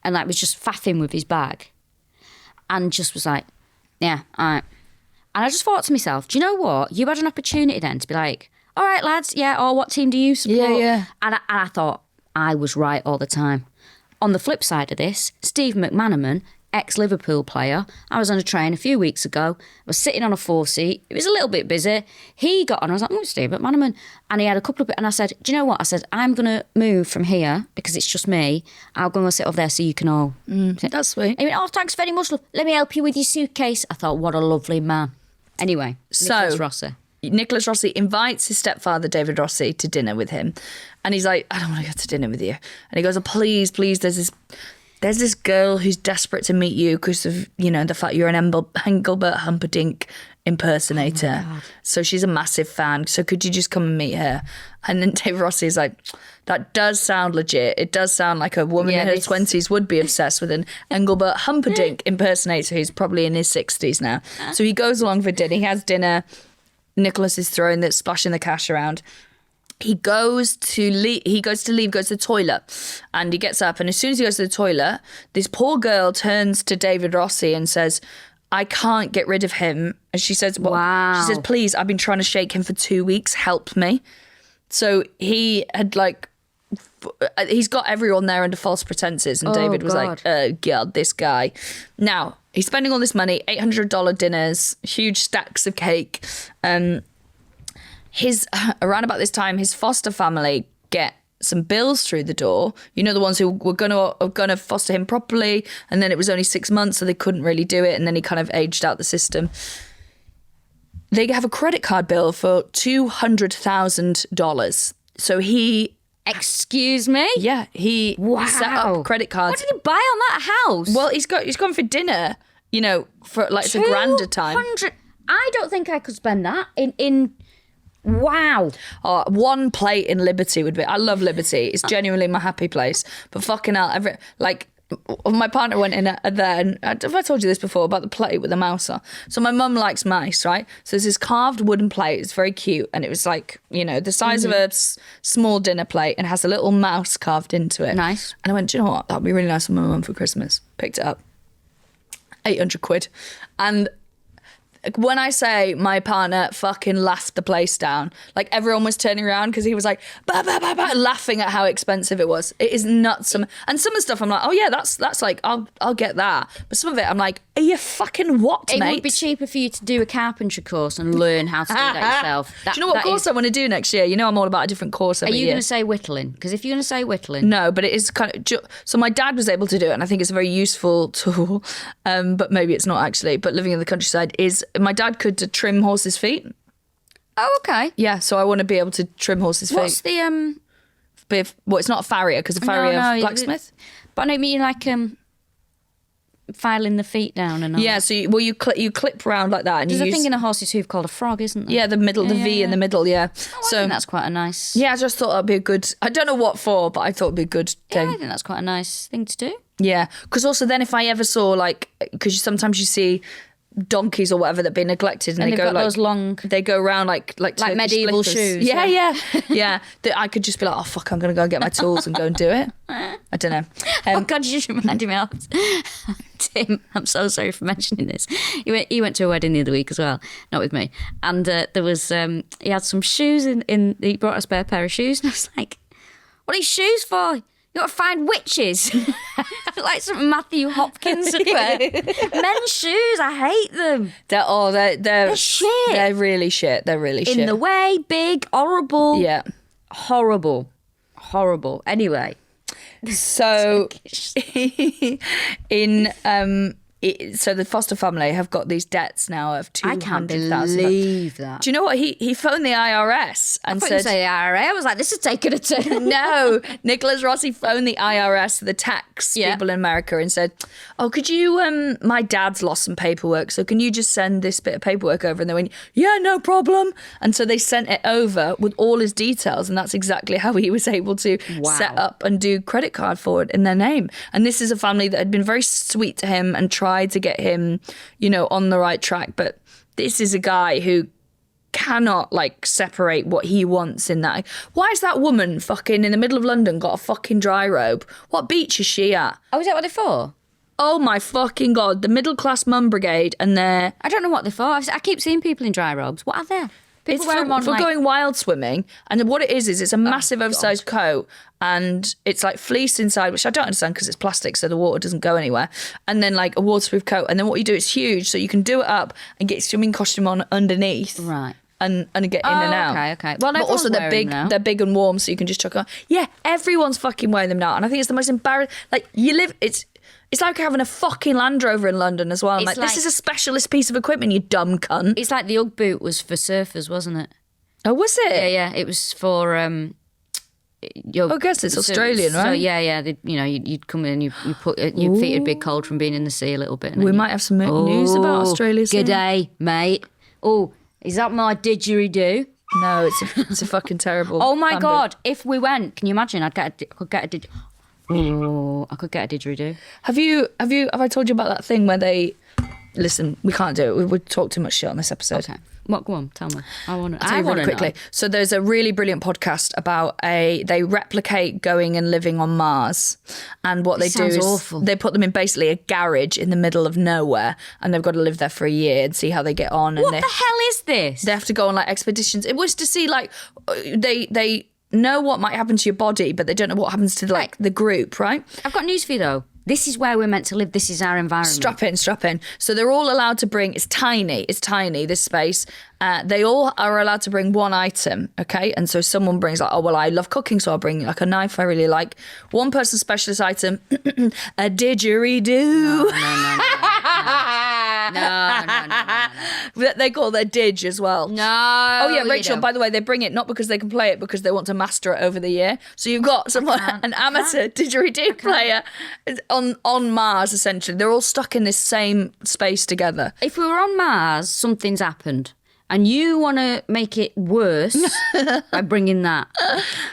And was just faffing with his bag, and just was like, yeah, all right. And I just thought to myself, do you know what? You had an opportunity then to be like, all right, lads, yeah, or what team do you support? Yeah. And I thought I was right all the time. On the flip side of this, Steve McManaman, ex-Liverpool player, I was on a train a few weeks ago. I was sitting on a 4-seat. It was a little bit busy. He got on. I was like, oh, Steve McManaman. And he had a couple of... And I said, do you know what? I said, I'm going to move from here because it's just me. I'll go and sit over there so you can all... That's sweet. He went, oh, thanks very much. Let me help you with your suitcase. I thought, what a lovely man. Anyway, Nicholas Rossi invites his stepfather, David Rossi, to dinner with him. And he's like, I don't want to go to dinner with you. And he goes, oh, please, there's this there's this girl who's desperate to meet you because of, the fact you're an Engelbert Humperdinck impersonator. So she's a massive fan. So could you just come and meet her? And then Dave Rossi is like, that does sound legit. It does sound like a woman in her 20s would be obsessed with an Engelbert Humperdinck impersonator who's probably in his 60s now. So he goes along for dinner. He has dinner. Nicholas is splashing the cash around. He goes to the toilet, and he gets up, and as soon as he goes to the toilet, this poor girl turns to David Rossi and says, I can't get rid of him. And she says, she says, please, I've been trying to shake him for 2 weeks, help me. So he had he's got everyone there under false pretenses, and David was like, oh God, this guy. Now, he's spending all this money, $800 dinners, huge stacks of cake. Around about this time, his foster family get some bills through the door. The ones who were gonna foster him properly, and then it was only 6 months, so they couldn't really do it, and then he kind of aged out the system. They have a credit card bill for $200,000. So he... Excuse me? Yeah, he set up credit cards. What did he buy on that house? Well, he's gone for dinner, for it's a grander time. I don't think I could spend that in wow. Oh, one plate in Liberty would be... I love Liberty. It's genuinely my happy place. But fucking hell, my partner went in there, and have I told you this before about the plate with the mouse on? So my mum likes mice, right? So there's this carved wooden plate. It's very cute, and it was the size of a small dinner plate, and has a little mouse carved into it. Nice. And I went, do you know what? That'd be really nice for my mum for Christmas. Picked it up. 800 quid. And when I say my partner fucking laughed the place down, everyone was turning around because he was like, bah, bah, bah, bah, laughing at how expensive it was. It is nuts. And some of the stuff I'm like, oh yeah, that's I'll get that. But some of it I'm like, are you fucking what, mate? It would be cheaper for you to do a carpentry course and learn how to do that yourself. Do you know what course I want to do next year? I'm all about a different course every year. Are you going to say whittling? Because if you're going to say whittling... No, but it is kind of... So my dad was able to do it, and I think it's a very useful tool, but maybe it's not actually. But living in the countryside is... My dad could trim horses' feet. Oh, okay. Yeah, so I want to be able to trim horses' feet. What's the... it's not a farrier, because a farrier blacksmith. But I don't mean filing the feet down and all. Yeah, so you clip round like that. And there's a thing in a horse's hoof called a frog, isn't there? Yeah, the V in the middle, yeah. I think that's quite a nice... Yeah, I just thought that'd be a good... I don't know what for, but I thought it'd be a good thing. Yeah, I think that's quite a nice thing to do. Yeah, because also then if I ever saw, because sometimes you see donkeys or whatever that have been neglected, and they go those long... They go around like medieval slippers. shoes. Yeah. That I could just be like, oh fuck, I'm gonna go and get my tools and go and do it. I don't know. Oh God, you just reminded me of Tim. I'm so sorry for mentioning this. He went to a wedding the other week as well, not with me, and there was he had some shoes in. He brought a spare pair of shoes, and I was like, what are these shoes for? You got to find witches. Like some Matthew Hopkins would wear. Men's shoes, I hate them. They're shit. They're really shit. They're really shit. In the way, big, horrible. Yeah. Horrible. Anyway. So so the foster family have got these debts now of $200,000. I can't believe that. Do you know what? He phoned the IRS and said... You say IRS. I was like, this is taking a turn. No, Nicholas Rossi phoned the IRS, the tax people in America, and said, oh, could you... my dad's lost some paperwork, so can you just send this bit of paperwork over? And they went, yeah, no problem. And so they sent it over with all his details, and that's exactly how he was able to set up and do credit card forward in their name. And this is a family that had been very sweet to him and tried to get him, on the right track. But this is a guy who cannot separate what he wants in that. Why is that woman fucking in the middle of London got a fucking dry robe? What beach is she at? Oh, is that what they're for? Oh my fucking God. The middle class mum brigade, and they're... I don't know what they're for. I keep seeing people in dry robes. What are they? It's for going wild swimming, and what it is it's a massive oversized coat, and it's fleece inside, which I don't understand because it's plastic, so the water doesn't go anywhere, and then a waterproof coat, and then what you do, it's huge, so you can do it up and get your swimming costume on underneath, right, and get in and out. Okay. Well, but also they're big, they're big and warm, so you can just chuck on. Yeah, everyone's fucking wearing them now, and I think it's the most embarrassing. It's like having a fucking Land Rover in London as well. I'm this is a specialist piece of equipment, you dumb cunt. It's like the Ugg boot was for surfers, wasn't it? Oh, was it? Yeah. It was for I guess it's Australian, right? So yeah. You'd come in, you put your feet would be cold from being in the sea a little bit. We might have some news about Australia soon. G'day, mate. Oh, is that my didgeridoo? No, it's a fucking terrible. Oh my bamboo. God! If we went, can you imagine? I could get a didgeridoo. Have I told you about that thing where they? Listen, we can't do it. We would talk too much shit on this episode. Okay. What? Go on, tell me. I want to. I'll tell you really quickly. So there's a really brilliant podcast about they replicate going and living on Mars, and what they do is awful. They put them in basically a garage in the middle of nowhere, and they've got to live there for a year and see how they get on. And What the hell is this? They have to go on like expeditions. It was to see like they know what might happen to your body, but they don't know what happens to like the group, right? I've got news for you though. This is where we're meant to live. This is our environment. Strap in. So they're all allowed to bring, it's tiny, this space. They all are allowed to bring one item, okay? And so someone brings like, oh, well, I love cooking, so I'll bring like a knife I really like. One person's specialist item, a didgeridoo. No. They call their didge as well. No. Oh, yeah, Rachel, by the way, they bring it not because they can play it, because they want to master it over the year. So you've got someone, an amateur didgeridoo player on Mars, essentially. They're all stuck in this same space together. If we were on Mars, something's happened. And you want to make it worse by bringing that.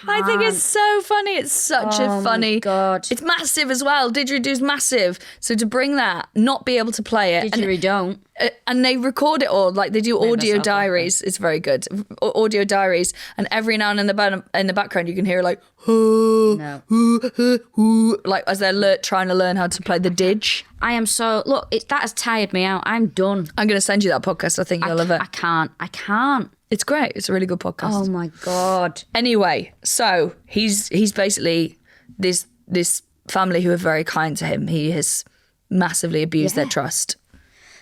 I think it's so funny. It's such a funny. Oh, God. It's massive as well. Didgeridoo's massive. So to bring that, not be able to play it. Didgeridoo. And they record it all. Like they do audio diaries. It's very good. Audio diaries. And every now and then in the background, you can hear like, No. like as they're trying to learn how to play the didge. I am so... Look, that has tired me out. I'm done. I'm going to send you that podcast. I think you'll love it. I can't. It's great. It's a really good podcast. Oh, my God. Anyway, so he's basically this family who are very kind to him. He has massively abused their trust.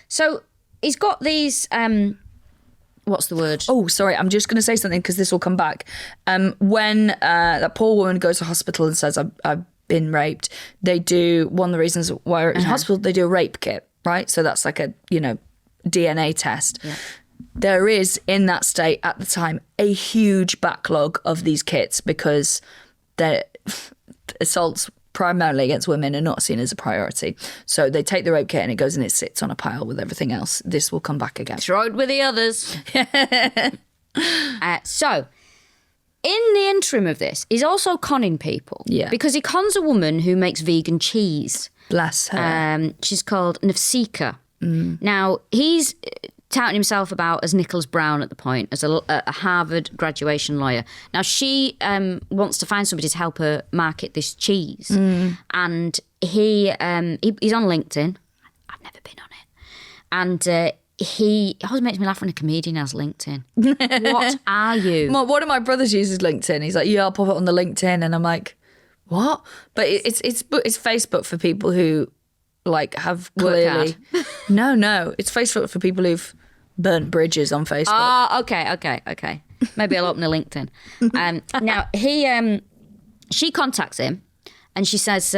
So he's got these... what's the word? Oh, sorry. I'm just going to say something because this will come back. When that poor woman goes to hospital and says, I've been raped, they do, one of the reasons why we're in hospital, they do a rape kit, right? So that's like a, DNA test. Yeah. There is, in that state at the time, a huge backlog of these kits because the assaults primarily against women are not seen as a priority. So they take the rape kit and it goes and it sits on a pile with everything else. This will come back again. Throw it with the others. So, in the interim of this, he's also conning people. Yeah. Because he cons a woman who makes vegan cheese. Bless her. She's called Nafsika. Now, he's touting himself about as Nicholas Brown at the point, as a Harvard graduation lawyer. Now, she wants to find somebody to help her market this cheese. And he's on LinkedIn. I've never been on it. And he always makes me laugh when a comedian has LinkedIn. What are you? One of my brothers uses LinkedIn. He's like, yeah, I'll pop it on the LinkedIn. And I'm like, what? But it's Facebook for people who like have clearly... No. It's Facebook for people who've burnt bridges on Facebook. Oh, okay. Maybe I'll open a LinkedIn. Now, she contacts him and she says,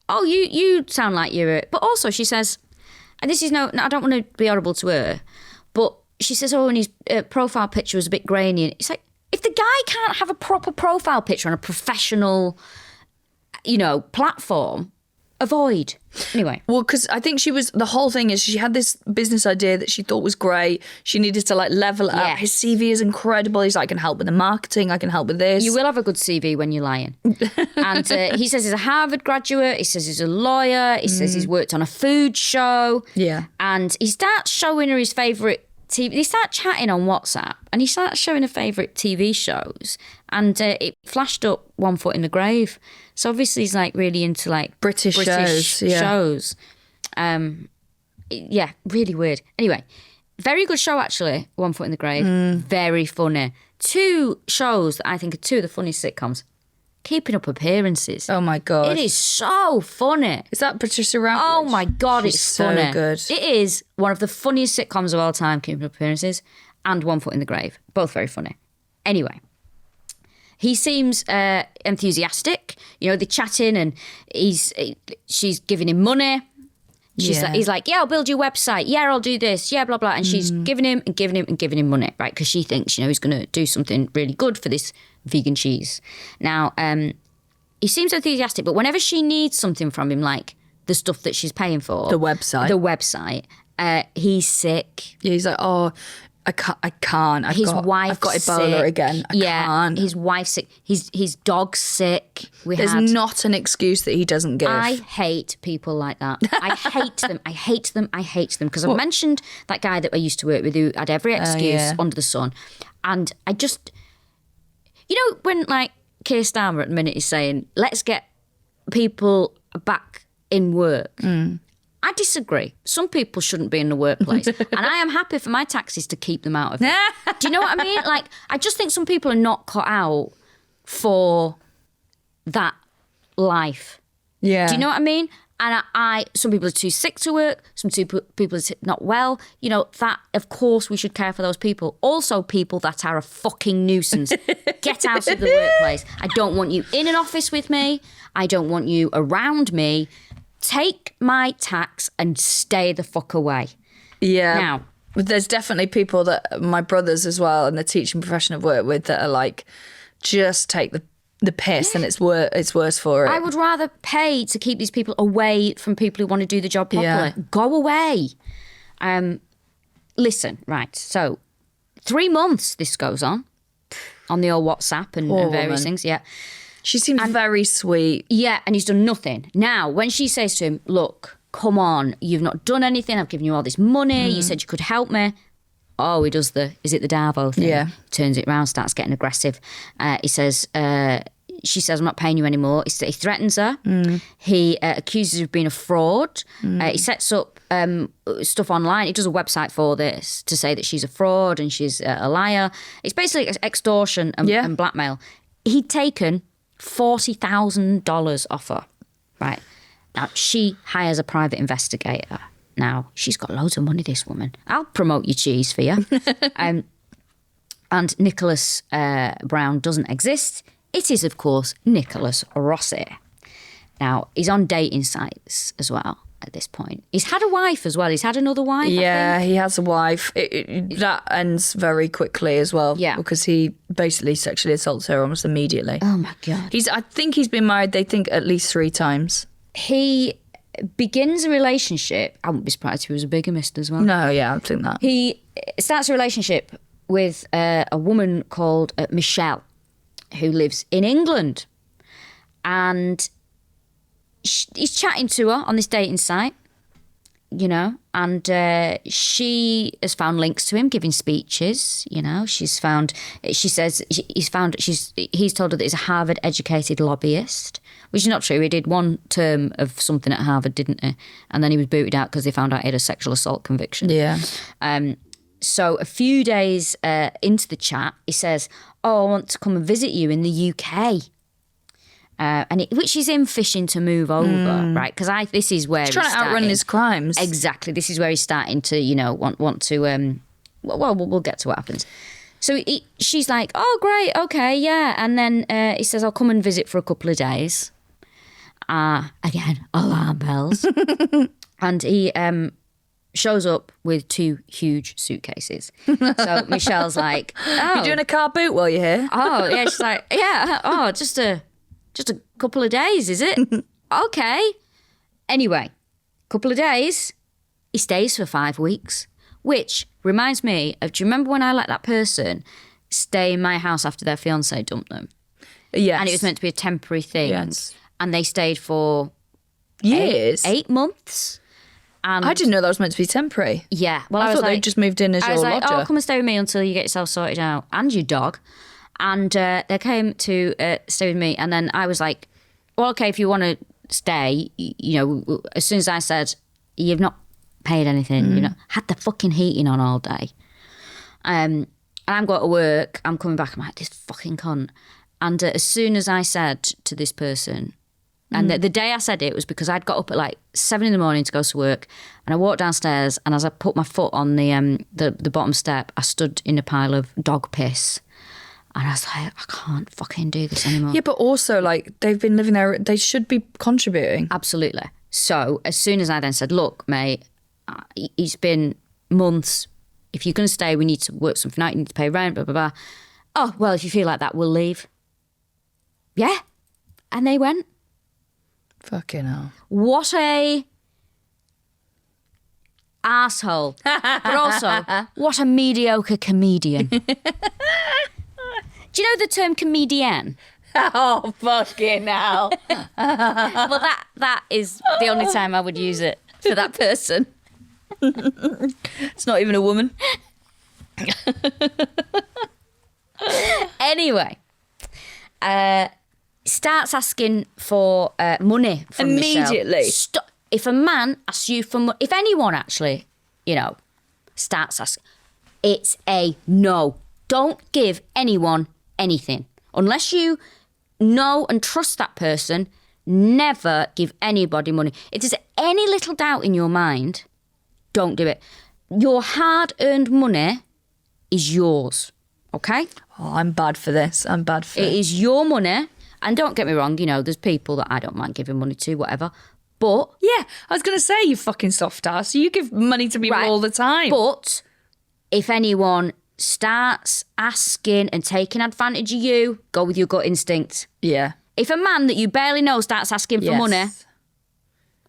oh, you sound like you're... But also she says, and this is I don't want to be horrible to her, but she says, oh, and his profile picture was a bit grainy. And it's like, if the guy can't have a proper profile picture on a professional, platform, avoid. Anyway. Well, because I think the whole thing is she had this business idea that she thought was great. She needed to level it up. His CV is incredible. He's like, I can help with the marketing. I can help with this. You will have a good CV when you're lying. And he says he's a Harvard graduate. He says he's a lawyer. He says he's worked on a food show. Yeah. And he starts showing her his favourite TV. They start chatting on WhatsApp and he starts showing her favourite TV shows. And it flashed up One Foot in the Grave. So obviously he's like really into like British shows. Yeah, really weird. Anyway, very good show actually, One Foot in the Grave. Very funny. Two shows that I think are two of the funniest sitcoms. Keeping Up Appearances. Oh my God. It is so funny. Is that Patricia Routledge? Oh my God, She's it's funny. So good. It is one of the funniest sitcoms of all time, Keeping Up Appearances, and One Foot in the Grave. Both very funny. Anyway. He seems enthusiastic. They're chatting and she's giving him money. He's like, yeah, I'll build your website. Yeah, I'll do this. Yeah, blah, blah. And she's giving him and giving him and giving him money, right? Because she thinks, he's going to do something really good for this vegan cheese. Now, he seems enthusiastic, but whenever she needs something from him, like the stuff that she's paying for. The website. He's sick. Yeah, he's like, oh, I can't. I've got Ebola sick. again. I can't. His wife's sick. His dog's sick. There's not an excuse that he doesn't give. I hate people like that. I hate them. I hate them. I hate them. Because I've mentioned that guy that I used to work with who had every excuse under the sun. And I just... when like Keir Starmer at the minute is saying, let's get people back in work. I disagree. Some people shouldn't be in the workplace. And I am happy for my taxes to keep them out of it. Do you know what I mean? Like, I just think some people are not cut out for that life. Yeah. Do you know what I mean? And some people are too sick to work. Some people are not well. That, of course, we should care for those people. Also, people that are a fucking nuisance. Get out of the workplace. I don't want you in an office with me. I don't want you around me. Take my tax and stay the fuck away. Yeah. Now, there's definitely people that my brothers as well in the teaching profession I've worked with that are like, just take the piss and it's worse for it. I would rather pay to keep these people away from people who want to do the job properly. Yeah. Go away. Listen, right. So 3 months this goes on the old WhatsApp and various things. Yeah. She seems very sweet. Yeah, and he's done nothing. Now, when she says to him, look, come on, you've not done anything. I've given you all this money. You said you could help me. Oh, he does is it the Darvo thing? Yeah. Turns it round, starts getting aggressive. He says, she says, I'm not paying you anymore. He threatens her. He accuses her of being a fraud. He sets up stuff online. He does a website for this to say that she's a fraud and she's a liar. It's basically extortion and blackmail. He'd taken $40,000 off her. Right. Now, she hires a private investigator. Now, she's got loads of money, this woman. I'll promote your cheese for you. And Nicholas Brown doesn't exist. It is, of course, Nicholas Rossi. Now, he's on dating sites as well at this point. He's had a wife as well. He's had another wife, Yeah, he has a wife. That ends very quickly as well. Yeah. Because he basically sexually assaults her almost immediately. Oh, my God. I think he's been married, they think, at least 3 times. He begins a relationship. I wouldn't be surprised if he was a bigamist as well. No, yeah, I think that. He starts a relationship with a woman called Michelle, who lives in England. And he's chatting to her on this dating site, and she has found links to him giving speeches. He's told her that he's a Harvard educated lobbyist, which is not true. He did 1 term of something at Harvard, didn't he? And then he was booted out because they found out he had a sexual assault conviction. Yeah. So a few days into the chat, he says, I want to come and visit you in the UK. Which is him fishing to move over, right? Because this is where he's trying to outrun his crimes. Exactly. This is where he's starting to, want to. We'll get to what happens. So she's like, "Oh, great, okay, yeah," and then he says, "I'll come and visit for a couple of days." Again, alarm bells, and he shows up with 2 huge suitcases. So Michelle's like, "Oh, you're doing a car boot while you're here?" Oh, yeah. She's like, "Yeah. Oh, just a couple of days, is it?" Okay. Anyway, couple of days. He stays for 5 weeks, which reminds me of, do you remember when I let that person stay in my house after their fiancé dumped them? Yes. And it was meant to be a temporary thing. Yes. And they stayed for years. 8 months. And I didn't know that was meant to be temporary. Yeah. Well, I thought they just moved in as your lodger. I was like, come and stay with me until you get yourself sorted out and your dog. And they came to stay with me. And then I was like, well, okay, if you want to stay, as soon as I said, you've not paid anything, had the fucking heating on all day. And I'm going to work, I'm coming back, I'm like, this fucking cunt. And as soon as I said to this person, and the day I said it was because I'd got up at like 7 a.m. to go to work, and I walked downstairs, and as I put my foot on the bottom step, I stood in a pile of dog piss. And I was like, I can't fucking do this anymore. Yeah, but also, like, they've been living there. They should be contributing. Absolutely. So as soon as I then said, look, mate, it's been months. If you're going to stay, we need to work something out. You need to pay rent, blah, blah, blah. Oh, well, if you feel like that, we'll leave. Yeah. And they went. Fucking hell. What a arsehole. But also, what a mediocre comedian. Do you know the term comedian? Oh, fucking hell. Well, that is the only time I would use it for that person. It's not even a woman. Anyway, starts asking for money from immediately. Michelle. If a man asks you for money, if anyone actually, starts asking, it's a no. Don't give anyone anything. Unless you know and trust that person, never give anybody money. If there's any little doubt in your mind, don't do it. Your hard-earned money is yours, okay? Oh, I'm bad for this. I'm bad for it. It is your money. And don't get me wrong, there's people that I don't mind giving money to, whatever. But... yeah, I was going to say, you fucking soft ass. You give money to people all the time. But if anyone starts asking and taking advantage of you, go with your gut instinct. Yeah. If a man that you barely know starts asking for money,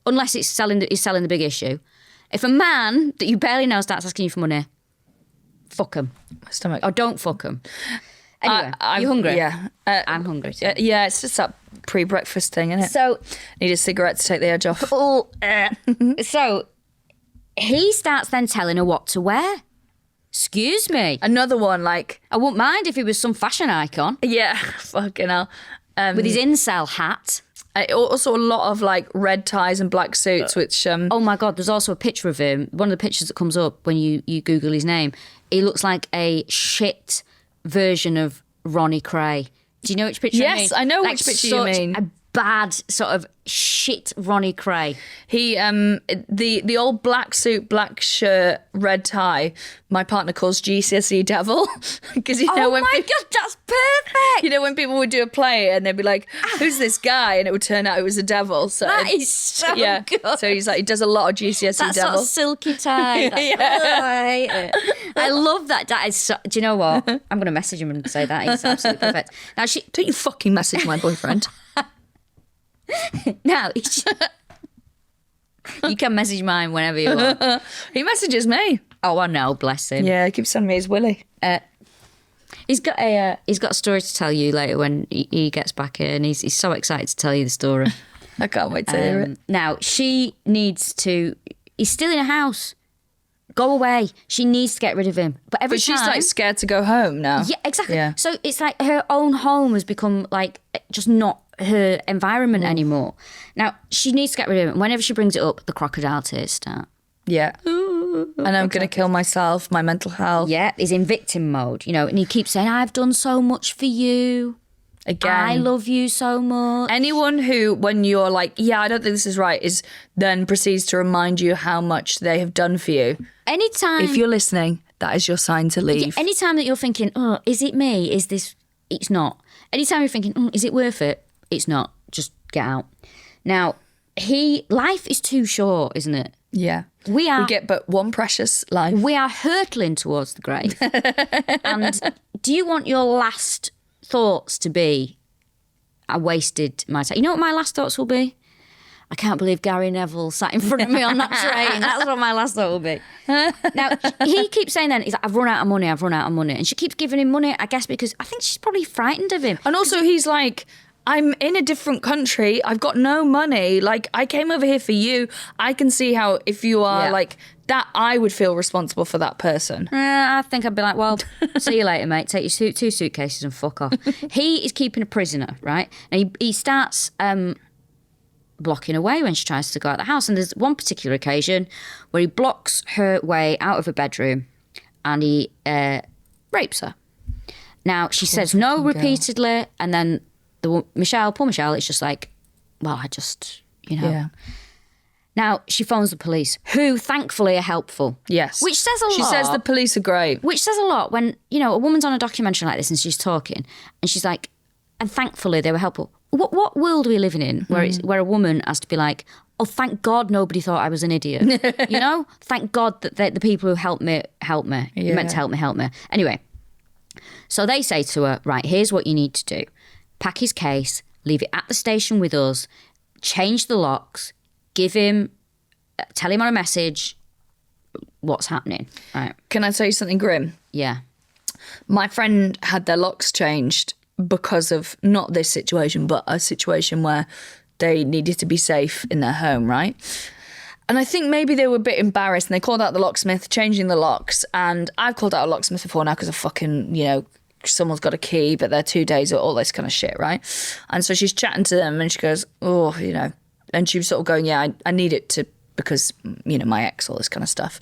unless he's selling the big issue, if a man that you barely know starts asking you for money, fuck him. My stomach. Or don't fuck him. Anyway, you hungry? Yeah. I'm hungry too. Yeah, it's just that pre-breakfast thing, isn't it? So, need a cigarette to take the edge off. So, he starts then telling her what to wear. Excuse me. Another one, like... I wouldn't mind if he was some fashion icon. Yeah, fucking hell. With his incel hat. Also a lot of like red ties and black suits, which... oh my God, there's also a picture of him. One of the pictures that comes up when you Google his name. He looks like a shit version of Ronnie Cray. Do you know which picture I mean? Yes, I know which picture you mean. A bad sort of shit Ronnie Cray. He the old black suit, black shirt, red tie. My partner calls GCSE Devil because when God, that's perfect. You know when people would do a play and they'd be like, "Who's this guy?" and it would turn out it was a devil. So that is so good. So he's like, he does a lot of GCSE that Devil. Sort of silky tie. I love that. That is. So, do you know what? I'm going to message him and say that he's absolutely perfect. Now don't you fucking message my boyfriend. No, you can message mine whenever you want. He messages me. Oh, I know, bless him. Yeah, he keeps sending me his willy. He's got a story to tell you later when he gets back here, and he's so excited to tell you the story. I can't wait to hear it. Now she needs to. He's still in a house. Go away. She needs to get rid of him. But she's like scared to go home now. Yeah, exactly. Yeah. So it's like her own home has become like just not her environment anymore. Now she needs to get rid of him. Whenever she brings it up, the crocodile tears start. Yeah. And I'm going to kill myself, my mental health. Yeah, he's in victim mode, and he keeps saying, I've done so much for you. Again. I love you so much. Anyone who, when you're like, yeah, I don't think this is right, is then proceeds to remind you how much they have done for you. Anytime. If you're listening, that is your sign to leave. Anytime that you're thinking, oh, is it me? Is this... It's not. Anytime you're thinking, is it worth it? It's not. Just get out. Now, life is too short, isn't it? Yeah. We get but one precious life. We are hurtling towards the grave. And do you want your last thoughts to be, I wasted my time? You know what my last thoughts will be? I can't believe Gary Neville sat in front of me on that train. That's what my last thought will be. Now, he keeps saying then, he's like, I've run out of money. And she keeps giving him money, I guess, because I think she's probably frightened of him. And also he's like, I'm in a different country. I've got no money. Like, I came over here for you. I can see how if you are like that, I would feel responsible for that person. I think I'd be like, well, see you later, mate. Take your two suitcases and fuck off. He is keeping a prisoner, right? Now he starts blocking her way when she tries to go out of the house. And there's one particular occasion where he blocks her way out of her bedroom and he rapes her. Now, she says no repeatedly, and then poor Michelle, it's just like, well, I just, Yeah. Now, she phones the police, who thankfully are helpful. Yes. Which says a lot. She says the police are great. Which says a lot when, a woman's on a documentary like this and she's talking and she's like, and thankfully they were helpful. What world are we living in where a woman has to be like, oh, thank God nobody thought I was an idiot. You know? Thank God that the people who helped me. Yeah. Meant to help me. Anyway, so they say to her, right, here's what you need to do. Pack his case, leave it at the station with us, change the locks, tell him on a message what's happening. Right. Can I tell you something grim? Yeah. My friend had their locks changed because of not this situation, but a situation where they needed to be safe in their home, right? And I think maybe they were a bit embarrassed and they called out the locksmith, changing the locks. And I've called out a locksmith before now because of fucking, someone's got a key, but they're 2 days or all this kind of shit, right? And so she's chatting to them and she goes, and she was sort of going, yeah, I need it to, because, my ex, all this kind of stuff.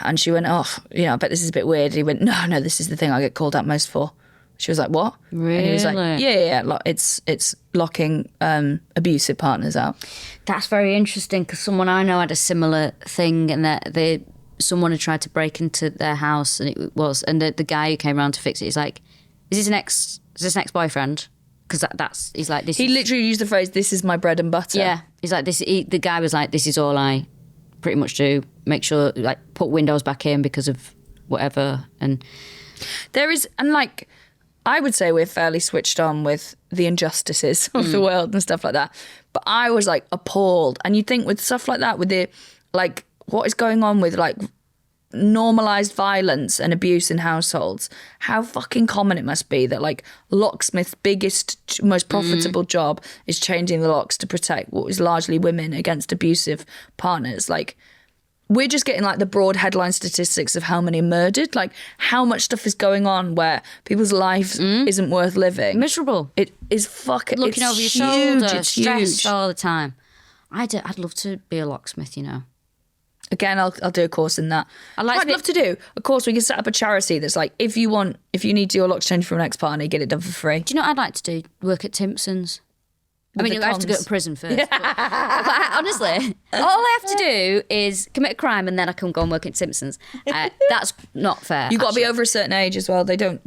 And she went, I bet this is a bit weird. And he went, no, this is the thing I get called out most for. She was like, what? Really? And he was like, yeah, it's locking abusive partners out. That's very interesting because someone I know had a similar thing, and that someone had tried to break into their house, and the guy who came around to fix it, he's like, is this an ex-boyfriend? Because he's like, this. He literally used the phrase, "This is my bread and butter." Yeah, he's like this. The guy was like, this is all I pretty much do. Make sure, like, put windows back in because of whatever. And there is, and like, I would say we're fairly switched on with the injustices of the world and stuff like that. But I was like appalled. And you'd think with stuff like that, with the, like, what is going on with like normalised violence and abuse in households, how fucking common it must be that like locksmith's biggest, most profitable job is changing the locks to protect what is largely women against abusive partners. Like, we're just getting like the broad headline statistics of how many are murdered, like how much stuff is going on where people's lives isn't worth living. Miserable. It is fucking looking over your huge. shoulder, It's stressed huge. all the time. I'd love to be a locksmith, Again, I'll do a course in that. I'd like to I'd be- love to do a course. We can set up a charity that's like, if you need your locks changed from an ex-partner, get it done for free. Do you know what I'd like to do? Work at Timpson's. I mean, the you have to go cons. to prison first. But honestly, all I have to do is commit a crime and then I can go and work at Timpson's. That's not fair. You've got to be actually. over a certain age as well. They don't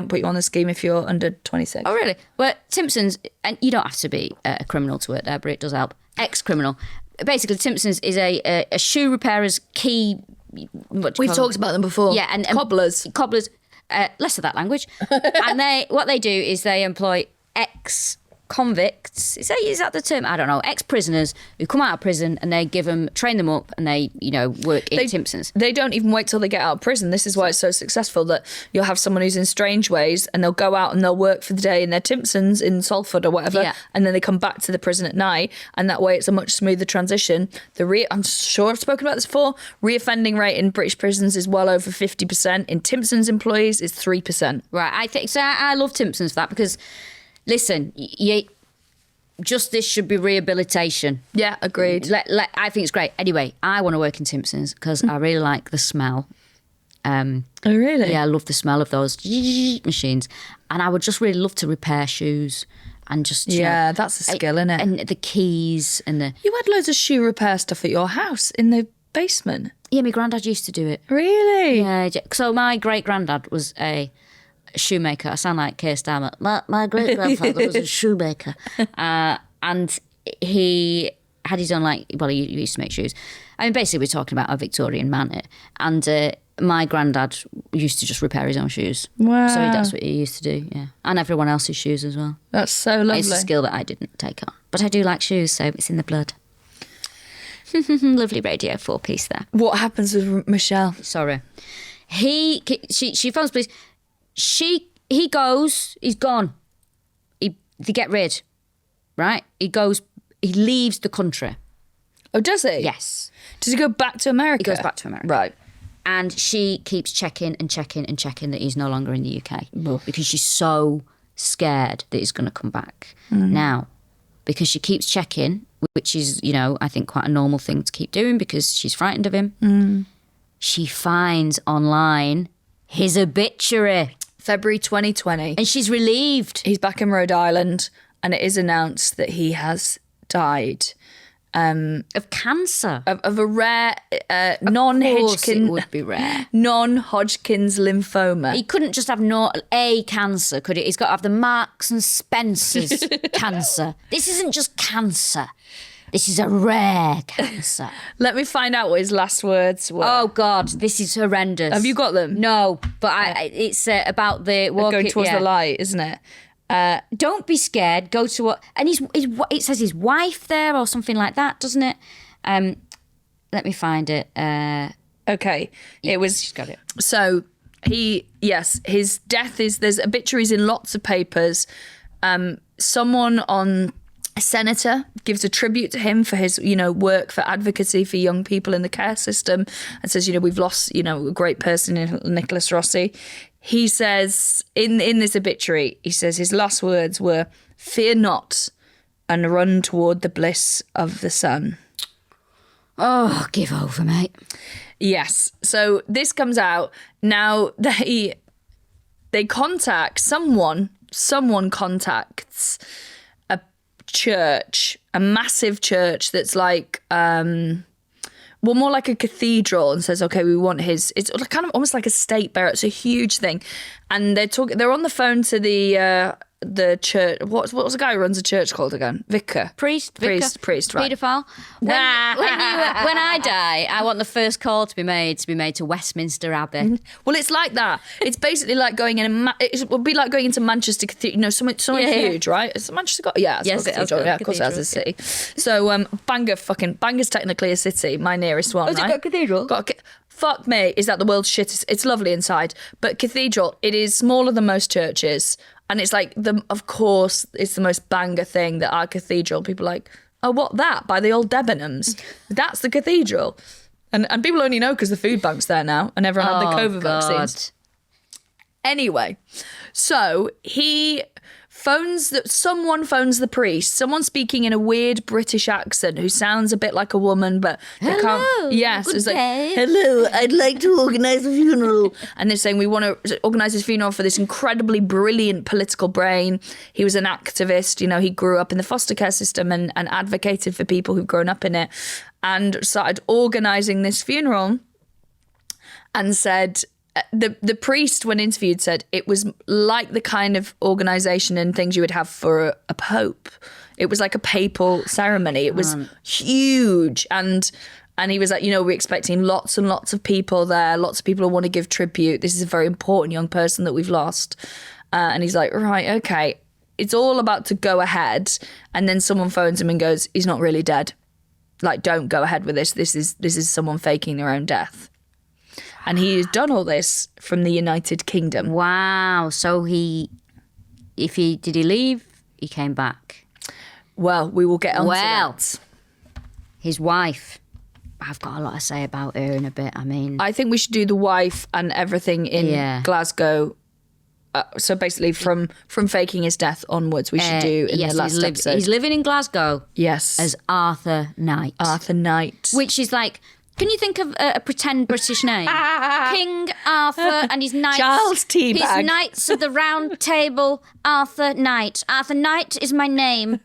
put you on the scheme if you're under 26. Oh, really? Well, Timpson's, and you don't have to be a criminal to work there, but it does help. Ex-criminal. Basically, Timpson's is a shoe repairer's key. We've talked about them before. Yeah, and cobblers. Cobblers. Less of that language. And what they do is they employ ex-convicts. Is that the term? I don't know. Ex-prisoners who come out of prison and they train them up, and they work in Timpson's. They don't even wait till they get out of prison. This is why it's so successful, that you'll have someone who's in strange ways and they'll go out and they'll work for the day in their Timpson's in Salford or whatever, Yeah. and then they come back to the prison at night, and that way it's a much smoother transition. I'm sure I've spoken about this before. Reoffending rate in British prisons is well over 50%. In Timpson's employees, it's 3%. Right. I think so. I love Timpson's for that because, listen, justice should be rehabilitation. Yeah, agreed. I think it's great. Anyway, I want to work in Timpson's because I really like the smell. Oh, really? Yeah, I love the smell of those machines. And I would just really love to repair shoes and just, Yeah, that's a skill, innit? And the keys and the... You had loads of shoe repair stuff at your house in the basement. Yeah, my granddad used to do it. Really? Yeah. So my great-granddad was a shoemaker. I sound like Keir Starmer. My great-grandfather was a shoemaker. And he had his own, he used to make shoes. I mean, basically, we're talking about a Victorian man. And my granddad used to just repair his own shoes. Wow. So that's what he used to do, yeah. And everyone else's shoes as well. That's so lovely. It's a skill that I didn't take on. But I do like shoes, so it's in the blood. Lovely Radio 4-piece there. What happens with Michelle? Sorry. She phones police. He goes, he's gone. They get rid, right? He leaves the country. Oh, does he? Yes. Does he go back to America? He goes back to America. Right. And she keeps checking that he's no longer in the UK because she's so scared that he's going to come back. Now, because she keeps checking, which is, I think quite a normal thing to keep doing because she's frightened of him, she finds online his obituary. February 2020. And she's relieved. He's back in Rhode Island, and it is announced that he has died. Of cancer. Of a rare It non-Hodgkin would be rare. non-Hodgkin's lymphoma. He couldn't just have a cancer, could he? He's got to have the Marks and Spencer's cancer. This isn't just cancer. This is a rare cancer. Let me find out what his last words were. Oh, God, this is horrendous. Have you got them? No, but it's about the Going towards the light, isn't it? Don't be scared. Go to what? And it says his wife there or something like that, doesn't it? Let me find it. Okay, it was. She's got it. So his death is. There's obituaries in lots of papers. Someone a senator gives a tribute to him for his, work for advocacy for young people in the care system, and says, we've lost, a great person in Nicholas Rossi. He says in this obituary, he says his last words were, "Fear not, and run toward the bliss of the sun." Oh, give over, mate. Yes. So this comes out now. They contact someone. Someone contacts a church, a massive church that's like, more like a cathedral, and says, "Okay, we want his." It's kind of almost like a state burial. It's a huge thing, and they're on the phone to the church. What's the guy who runs a church called again? Vicar. Priest. Right. Paedophile. When I die, I want the first call to be made to Westminster Abbey. Well, it's like that. It's basically like going in. It would be like going into Manchester Cathedral. Something huge, right? It's Manchester. Yes, cathedral. Yeah, of course, it has a city. So, Bangor's technically a city. My nearest one. Has it got a cathedral? Fuck me, is that the world's shit? It's lovely inside, but cathedral, it is smaller than most churches, and it's like of course it's the most banger thing that our cathedral. People are like, oh, what that by the old Debenhams? That's the cathedral, and people only know because the food bank's there now, and everyone had the COVID vaccines. Anyway, so someone phones the priest, someone speaking in a weird British accent who sounds a bit like a woman, but they can't. Yes, good it's like, day. "Hello, I'd like to organise a funeral." And they're saying, "We want to organise his funeral for this incredibly brilliant political brain. He was an activist, he grew up in the foster care system and advocated for people who've grown up in it, and started organising this funeral," and said, the priest, when interviewed, said it was like the kind of organisation and things you would have for a pope. It was like a papal ceremony. It was huge. And he was like, we're expecting lots and lots of people there. Lots of people who want to give tribute. This is a very important young person that we've lost. And he's like, right, okay. It's all about to go ahead. And then someone phones him and goes, he's not really dead. Like, don't go ahead with this. This is someone faking their own death. And he has done all this from the United Kingdom. Wow. So did he leave? He came back. Well, we will get on to that. His wife. I've got a lot to say about her in a bit. I think we should do the wife and everything in Glasgow. So basically from faking his death onwards, we should do in the last episode. He's living in Glasgow. Yes. As Arthur Knight. Arthur Knight. Which is like... Can you think of a pretend British name? King Arthur and his knights. Charles Teabag. His Knights of the Round Table, Arthur Knight. Arthur Knight is my name.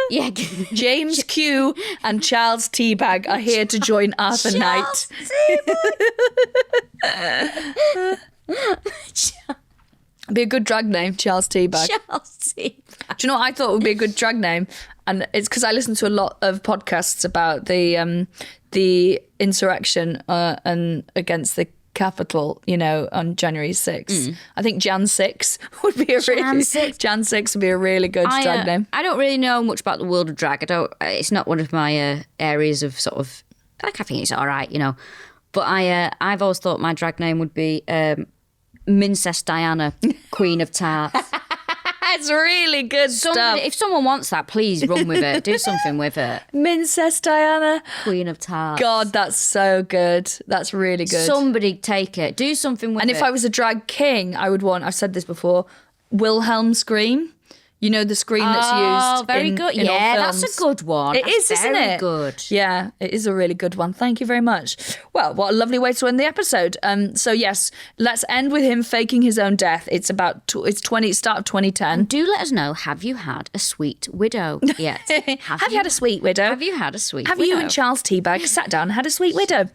Yeah. James Q and Charles Teabag are here to join Arthur Knight. Be a good drag name, Charles Teabag. Charles Teabag. Do you know what I thought would be a good drag name? And it's because I listen to a lot of podcasts about the insurrection and against the Capitol, on January 6th. I think Jan 6 would be Jan 6 would be a really good drag name. I don't really know much about the world of drag. It's not one of my areas of sort of. I think it's all right, But I've always thought my drag name would be Mincest Diana, Queen of Tarts. It's really good stuff. If someone wants that, please run with it. Do something with it. Mincest Diana, Queen of Tarts. God, that's so good. That's really good. Somebody take it. Do something with it. And if I was a drag king, I would want, I've said this before, Wilhelm scream. The scream that's used. Oh, very good. In all that's films. a good one. It is, isn't it? Very good. Yeah, it is a really good one. Thank you very much. Well, what a lovely way to end the episode. So yes, let's end with him faking his own death. It's start of 2010. And do let us know, have you had a sweet widow yet? Have you had a sweet widow? Have you had a sweet Have widow? you and Charles Teabag sat down and had a sweet widow?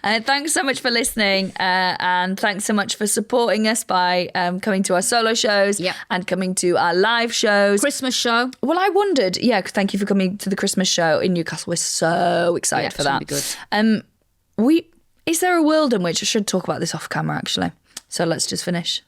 Thanks so much for listening, and thanks so much for supporting us by coming to our solo shows and coming to our live shows. Christmas show. Well, I wondered, thank you for coming to the Christmas show in Newcastle. We're so excited for that. Be good. Is there a world in which I should talk about this off camera, actually? So let's just finish.